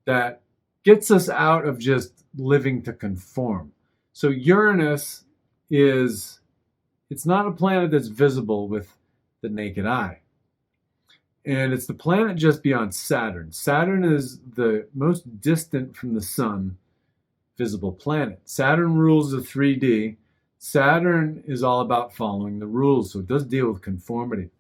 [SPEAKER 1] that gets us out of just living to conform. So Uranus it's not a planet that's visible with the naked eye. And it's the planet just beyond Saturn. Saturn is the most distant from the sun visible planet. Saturn rules the 3D. Saturn is all about following the rules, so it does deal with conformity.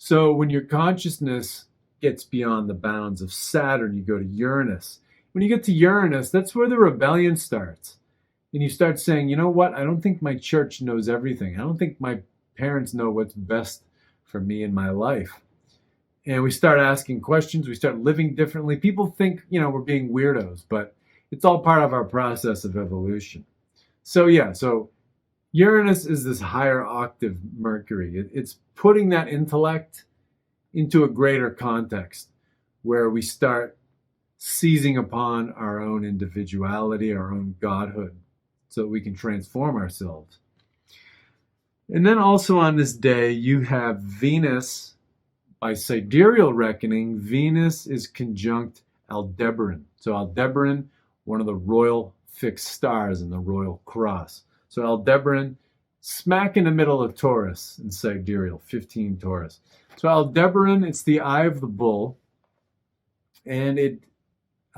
[SPEAKER 1] So when your consciousness gets beyond the bounds of Saturn, you go to Uranus. When you get to Uranus, that's where the rebellion starts. And you start saying, you know what? I don't think my church knows everything. I don't think my parents know what's best for me in my life. And we start asking questions. We start living differently. People think, we're being weirdos, but it's all part of our process of evolution. So Uranus is this higher octave Mercury. It's putting that intellect into a greater context where we start seizing upon our own individuality, our own godhood, so that we can transform ourselves. And then also on this day, you have Venus. By sidereal reckoning, Venus is conjunct Aldebaran. So Aldebaran, one of the royal fixed stars in the Royal Cross. So Aldebaran, smack in the middle of Taurus in sidereal, 15 Taurus. So Aldebaran, it's the eye of the bull. And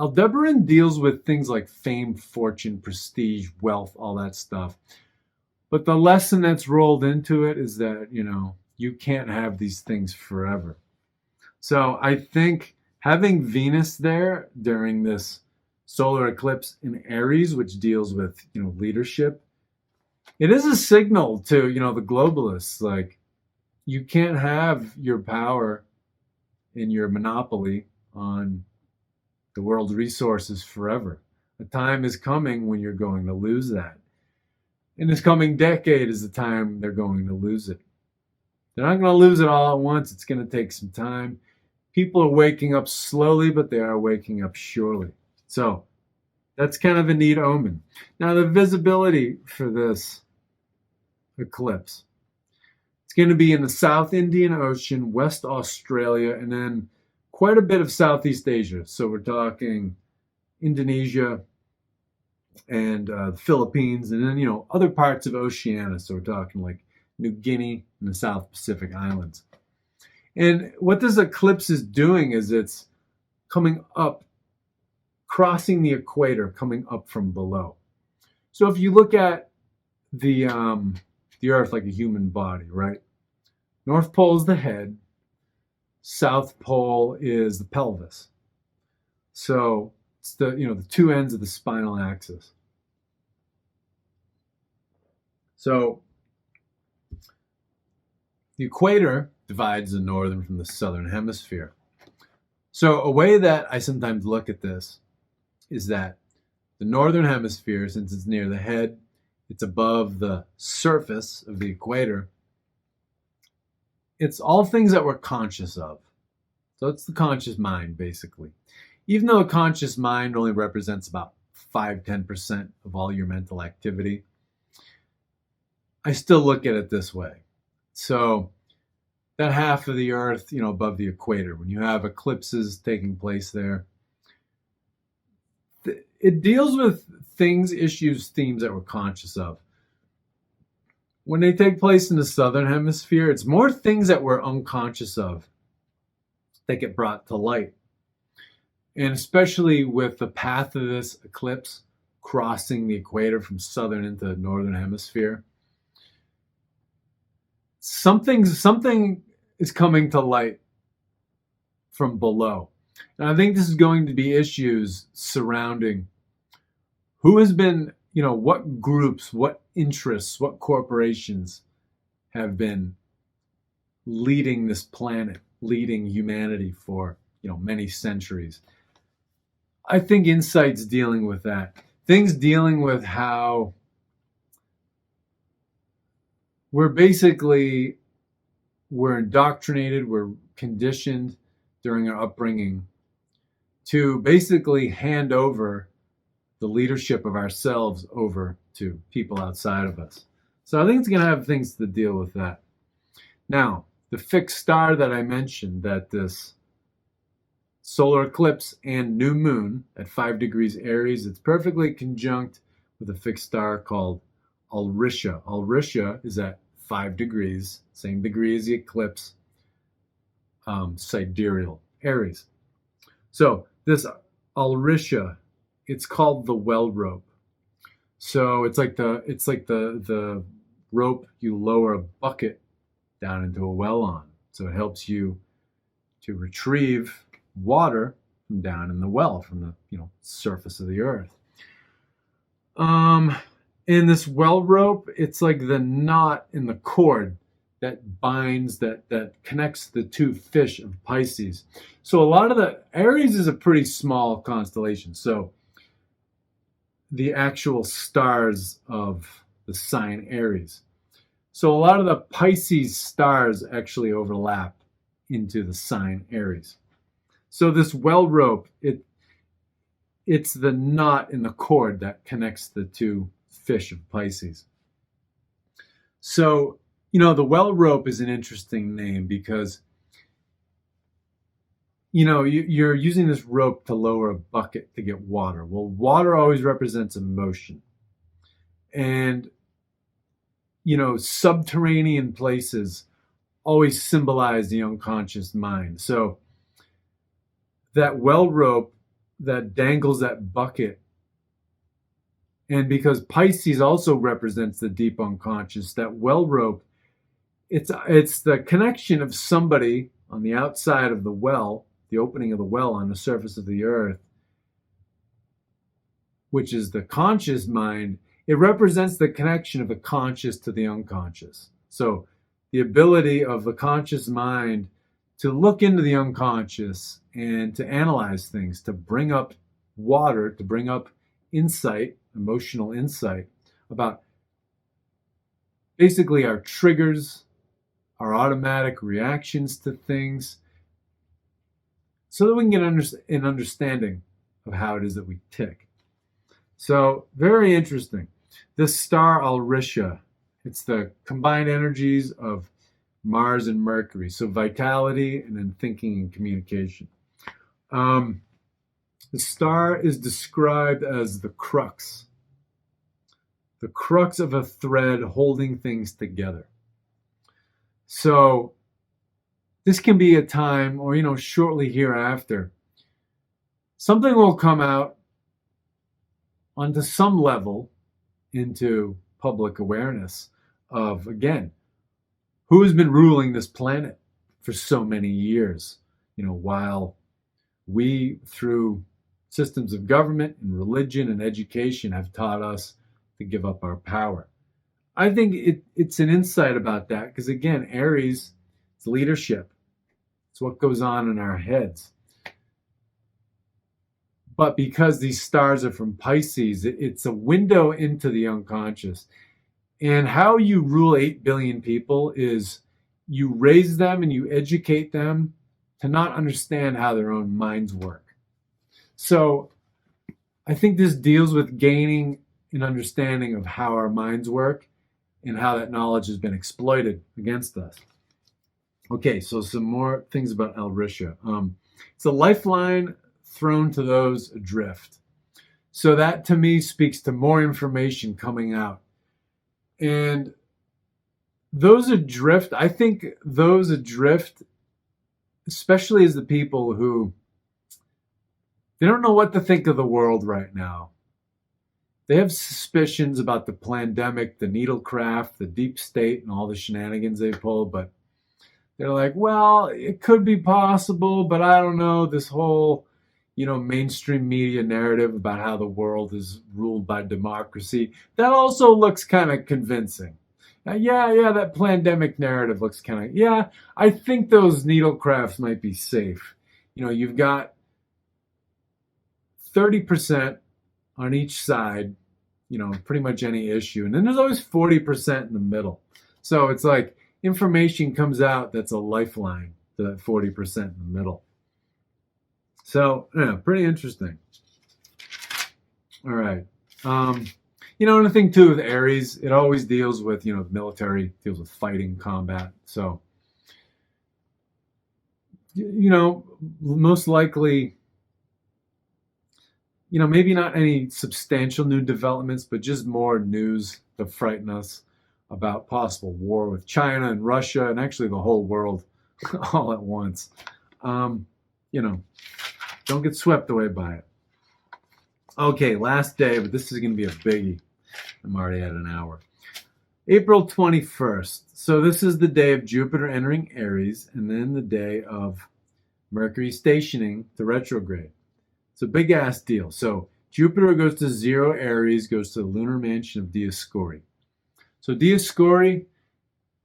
[SPEAKER 1] Aldebaran deals with things like fame, fortune, prestige, wealth, all that stuff. But the lesson that's rolled into it is that, you can't have these things forever. So I think having Venus there during this solar eclipse in Aries, which deals with, leadership, it is a signal to, the globalists, like, you can't have your power and your monopoly on the world's resources forever. A time is coming when you're going to lose that. And this coming decade is the time they're going to lose it. They're not going to lose it all at once. It's going to take some time. People are waking up slowly, but they are waking up surely. So that's kind of a neat omen. Now, the visibility for this eclipse, it's going to be in the South Indian Ocean, West Australia, and then quite a bit of Southeast Asia. So we're talking Indonesia and the Philippines, and then, other parts of Oceania. So we're talking like New Guinea and the South Pacific Islands. And what this eclipse is doing is it's coming up, crossing the equator, coming up from below. So if you look at the Earth like a human body, right? North Pole is the head, South Pole is the pelvis. So it's the two ends of the spinal axis. So the equator divides the northern from the southern hemisphere. So a way that I sometimes look at this is that the northern hemisphere, since it's near the head, it's above the surface of the equator, it's all things that we're conscious of. So it's the conscious mind, basically. Even though a conscious mind only represents about 5-10% of all your mental activity, I still look at it this way. So that half of the Earth, above the equator, when you have eclipses taking place there, it deals with things, issues, themes that we're conscious of. When they take place in the southern hemisphere, it's more things that we're unconscious of that get brought to light. And especially with the path of this eclipse crossing the equator from southern into the northern hemisphere, something is coming to light from below. And I think this is going to be issues surrounding who has been, what groups, what interests, what corporations have been leading this planet, leading humanity for, many centuries. I think insights dealing with that, things dealing with how we're indoctrinated, we're conditioned during our upbringing to basically hand over the leadership of ourselves over to people outside of us. So I think it's going to have things to deal with that. Now, the fixed star that I mentioned, that this solar eclipse and new moon at 5 degrees Aries, it's perfectly conjunct with a fixed star called Alrisha. Alrisha is at 5 degrees, same degree as the eclipse, sidereal Aries. So this Alrisha, it's called the well rope. So it's like the rope you lower a bucket down into a well on. So it helps you to retrieve water from down in the well, from the surface of the earth. In this well rope, it's like the knot in the cord that binds, that connects the two fish of Pisces. So a lot of the Aries is a pretty small constellation. So the actual stars of the sign Aries. So a lot of the Pisces stars actually overlap into the sign Aries. So this well rope, it's the knot in the cord that connects the two fish of Pisces. So, the well rope is an interesting name because, you're using this rope to lower a bucket to get water. Well, water always represents emotion. And, subterranean places always symbolize the unconscious mind. So that well rope that dangles that bucket, and because Pisces also represents the deep unconscious, that well rope, it's the connection of somebody on the outside of the well, the opening of the well on the surface of the earth, which is the conscious mind. It represents the connection of the conscious to the unconscious. So the ability of the conscious mind to look into the unconscious and to analyze things, to bring up water, to bring up insight, emotional insight about basically our triggers, our automatic reactions to things, so that we can get an understanding of how it is that we tick. So very interesting. This star Alrisha, it's the combined energies of Mars and Mercury. So vitality and then thinking and communication. The star is described as the crux of a thread holding things together. So this can be a time, or shortly hereafter, something will come out onto some level into public awareness of, again, who has been ruling this planet for so many years, while we, through systems of government and religion and education, have taught us to give up our power. I think it's an insight about that because, again, Aries, it's leadership. It's what goes on in our heads. But because these stars are from Pisces, it's a window into the unconscious. And how you rule 8 billion people is you raise them and you educate them to not understand how their own minds work. So I think this deals with gaining an understanding of how our minds work and how that knowledge has been exploited against us. Okay, so some more things about Alrisha. It's a lifeline thrown to those adrift. So that to me speaks to more information coming out. And those adrift, I think those adrift, especially as the people who, they don't know what to think of the world right now. They have suspicions about the pandemic, the needlecraft, the deep state, and all the shenanigans they pull, but they're like, well, it could be possible, but I don't know. This whole, mainstream media narrative about how the world is ruled by democracy, that also looks kind of convincing. Yeah, that pandemic narrative looks kind of, yeah, I think those needlecrafts might be safe. You've got 30% on each side, pretty much any issue. And then there's always 40% in the middle. So it's like information comes out that's a lifeline to that 40% in the middle. So, yeah, pretty interesting. All right. And the thing too with Aries, it always deals with, the military, deals with fighting, combat. So, most likely, maybe not any substantial new developments, but just more news to frighten us about possible war with China and Russia and actually the whole world all at once. Don't get swept away by it. Okay, last day, but this is going to be a biggie. I'm already at an hour. April 21st. So this is the day of Jupiter entering Aries and then the day of Mercury stationing to retrograde. It's a big ass deal. So Jupiter goes to 0 Aries, goes to the lunar mansion of Dioscuri. So Dioscuri,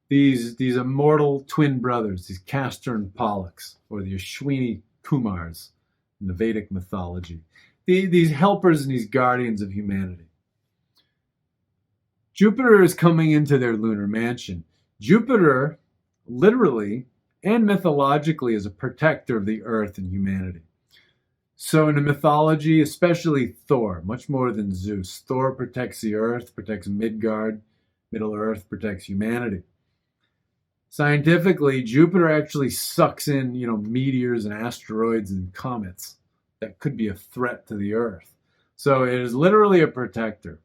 [SPEAKER 1] these immortal twin brothers, these Castor and Pollux, or the Ashwini Kumars in the Vedic mythology, these helpers and these guardians of humanity. Jupiter is coming into their lunar mansion. Jupiter, literally and mythologically, is a protector of the earth and humanity. So in the mythology, especially Thor, much more than Zeus, Thor protects the earth, protects Midgard, Middle Earth, protects humanity. Scientifically, Jupiter actually sucks in, meteors and asteroids and comets that could be a threat to the earth. So it is literally a protector.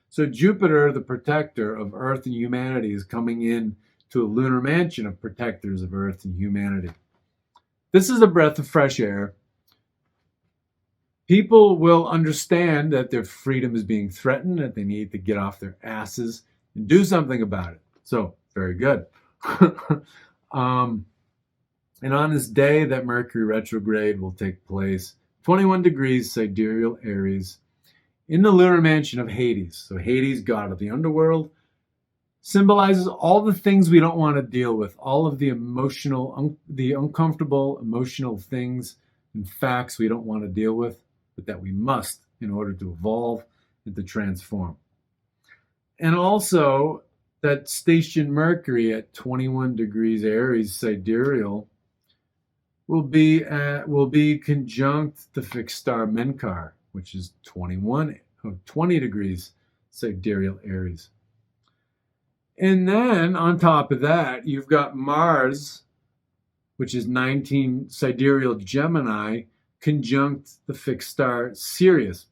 [SPEAKER 1] So Jupiter, the protector of Earth and humanity, is coming in to a lunar mansion of protectors of Earth and humanity. This is a breath of fresh air. People will understand that their freedom is being threatened, that they need to get off their asses and do something about it. So, very good. And on this day that Mercury retrograde will take place, 21 degrees sidereal Aries, in the lunar mansion of Hades. So Hades, god of the underworld, symbolizes all the things we don't want to deal with, all of the the uncomfortable emotional things and facts we don't want to deal with, but that we must in order to evolve and to transform. And also that station Mercury at 21 degrees Aries sidereal will be conjunct the fixed star Menkar, which is 20 degrees sidereal Aries. And then on top of that, you've got Mars, which is 19 sidereal Gemini, conjunct the fixed star Sirius.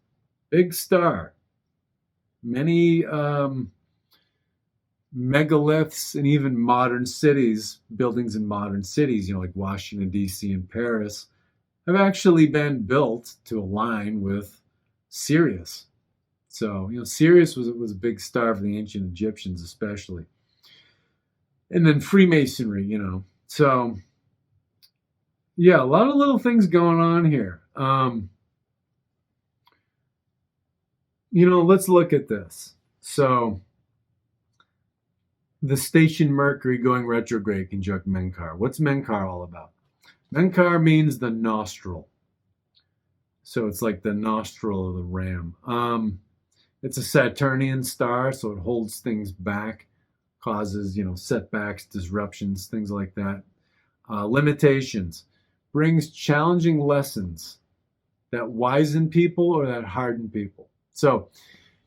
[SPEAKER 1] Big star. Many megaliths and even modern cities, buildings in modern cities, like Washington, D.C. and Paris, have actually been built to align with Sirius. So, Sirius was a big star for the ancient Egyptians especially. And then Freemasonry, So, yeah, a lot of little things going on here. Let's look at this. So, the station Mercury going retrograde conjunct Menkar. What's Menkar all about? Menkar means the nostril. So it's like the nostril of the ram. It's a Saturnian star, so it holds things back, causes, setbacks, disruptions, things like that. Limitations. Brings challenging lessons that wizen people or that harden people. So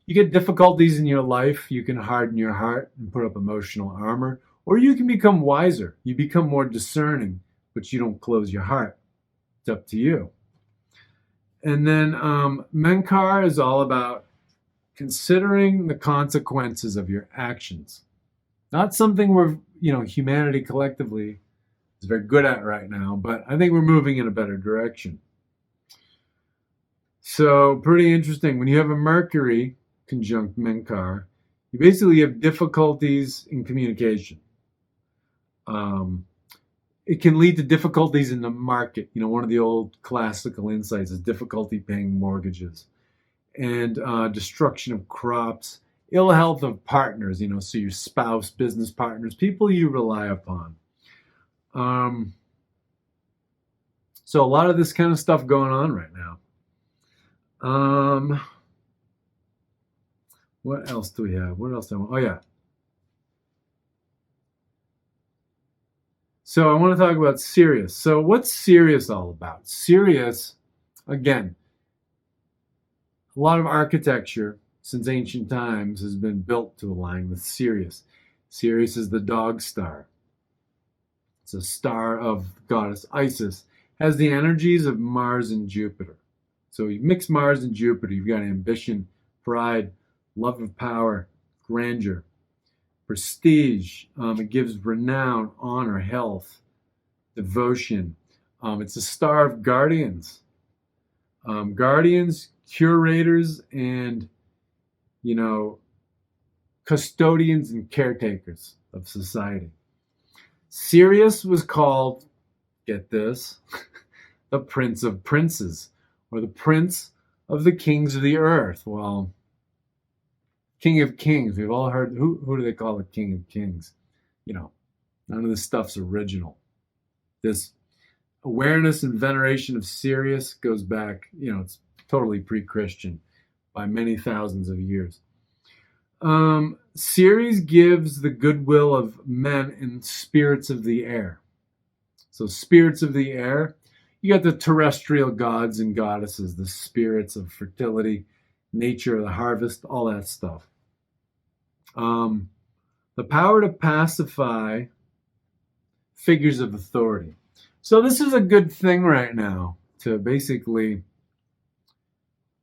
[SPEAKER 1] you get difficulties in your life, you can harden your heart and put up emotional armor, or you can become wiser. You become more discerning, but you don't close your heart. It's up to you. And then Menkar is all about considering the consequences of your actions. Not something humanity collectively is very good at right now, but I think we're moving in a better direction. So pretty interesting. When you have a Mercury conjunct Menkar, you basically have difficulties in communication. It can lead to difficulties in the market. One of the old classical insights is difficulty paying mortgages and destruction of crops, ill health of partners, so your spouse, business partners, people you rely upon. So a lot of this kind of stuff going on right now. What else do we have? What else? Oh, yeah. So I want to talk about Sirius. So what's Sirius all about? Sirius, again, a lot of architecture since ancient times has been built to align with Sirius. Sirius is the dog star. It's a star of goddess Isis. Has the energies of Mars and Jupiter. So you mix Mars and Jupiter, you've got ambition, pride, love of power, grandeur, prestige. It gives renown, honor, health, devotion. It's a star of guardians. Guardians, curators, and, custodians and caretakers of society. Sirius was called, get this, the Prince of Princes, or the Prince of the Kings of the Earth. Well, King of Kings. We've all heard, who do they call the King of Kings? You know, none of this stuff's original. This awareness and veneration of Sirius goes back, it's totally pre-Christian by many thousands of years. Sirius gives the goodwill of men and spirits of the air. So spirits of the air, you got the terrestrial gods and goddesses, the spirits of fertility, nature, the harvest, all that stuff. The power to pacify figures of authority. So this is a good thing right now to basically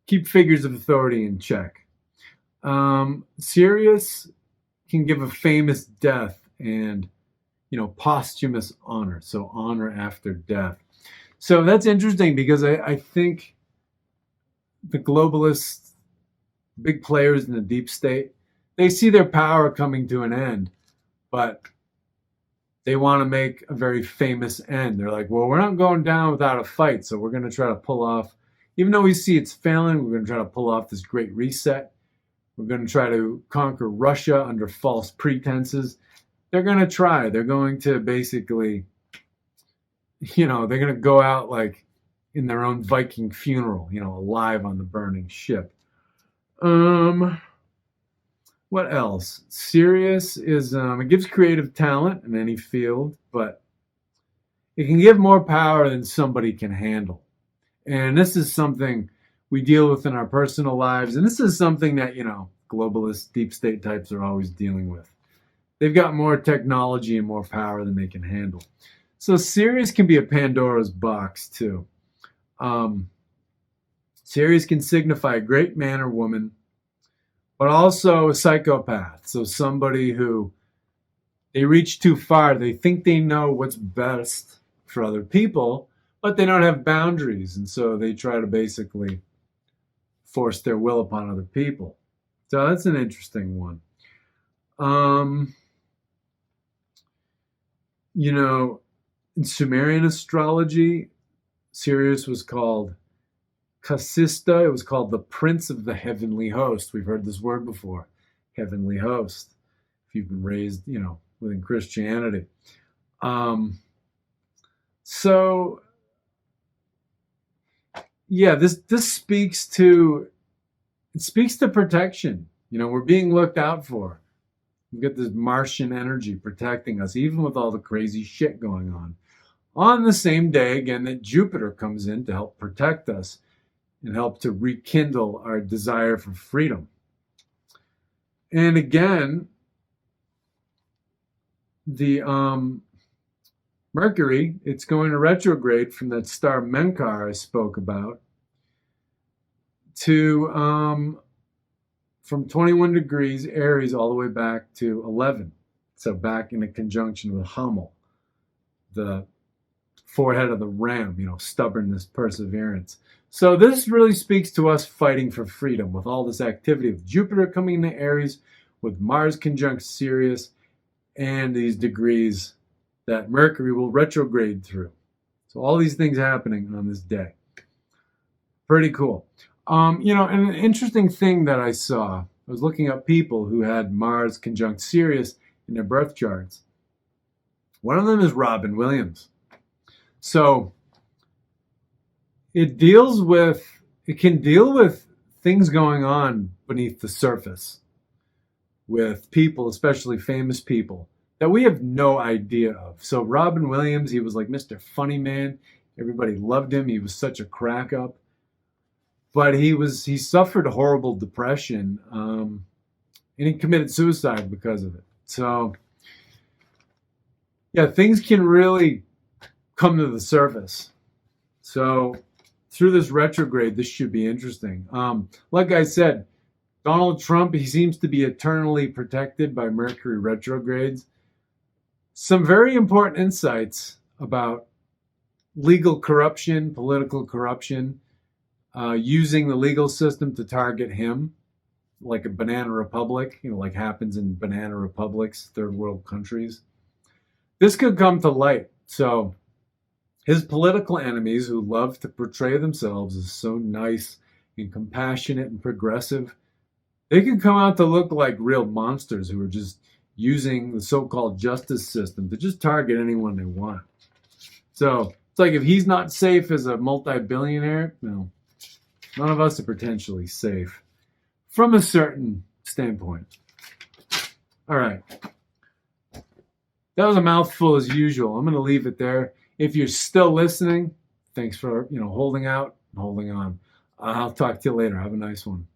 [SPEAKER 1] keep figures of authority in check. Sirius can give a famous death and, posthumous honor. So honor after death. So that's interesting because I think the globalists, big players in the deep state, they see their power coming to an end, but they want to make a very famous end. They're like, well, we're not going down without a fight, so we're going to try to pull off, even though we see it's failing, we're going to try to pull off this great reset. We're going to try to conquer Russia under false pretenses. They're going to try. They're going to basically, they're going to go out like in their own Viking funeral, alive on the burning ship. What else? Sirius is, it gives creative talent in any field, but it can give more power than somebody can handle. And this is something we deal with in our personal lives. And this is something that, globalist deep state types are always dealing with. They've got more technology and more power than they can handle. So Sirius can be a Pandora's box too. Sirius can signify a great man or woman, but also a psychopath. So somebody who they reach too far. They think they know what's best for other people, but they don't have boundaries. And so they try to basically force their will upon other people. So that's an interesting one. In Sumerian astrology, Sirius was called Kasista. It was called the Prince of the Heavenly Host. We've heard this word before, heavenly host, if you've been raised, within Christianity. This speaks to protection. We're being looked out for. We've got this Martian energy protecting us, even with all the crazy shit going on. On the same day, again, that Jupiter comes in to help protect us and help to rekindle our desire for freedom. And again, the Mercury, it's going to retrograde from that star Menkar I spoke about to from 21 degrees Aries all the way back to 11. So back in a conjunction with Hummel, the forehead of the ram, stubbornness, perseverance. So this really speaks to us fighting for freedom with all this activity of Jupiter coming into Aries, with Mars conjunct Sirius, and these degrees that Mercury will retrograde through. So all these things happening on this day. Pretty cool. And an interesting thing that I saw, I was looking up people who had Mars conjunct Sirius in their birth charts. One of them is Robin Williams. So it can deal with things going on beneath the surface with people, especially famous people, that we have no idea of. So Robin Williams, he was like Mr. Funny Man. Everybody loved him. He was such a crack up. But he suffered horrible depression, and he committed suicide because of it. So, yeah, things can really come to the surface. So, through this retrograde, this should be interesting. Like I said, Donald Trump, he seems to be eternally protected by Mercury retrogrades. Some very important insights about legal corruption, political corruption, using the legal system to target him. like a banana republic, like happens in banana republics, third world countries. This could come to light. So his political enemies, who love to portray themselves as so nice and compassionate and progressive, they can come out to look like real monsters who are just using the so-called justice system to just target anyone they want. So it's like if he's not safe as a multi-billionaire, no, none of us are potentially safe from a certain standpoint. All right. That was a mouthful as usual. I'm going to leave it there. If you're still listening, thanks for holding out and holding on. I'll talk to you later. Have a nice one.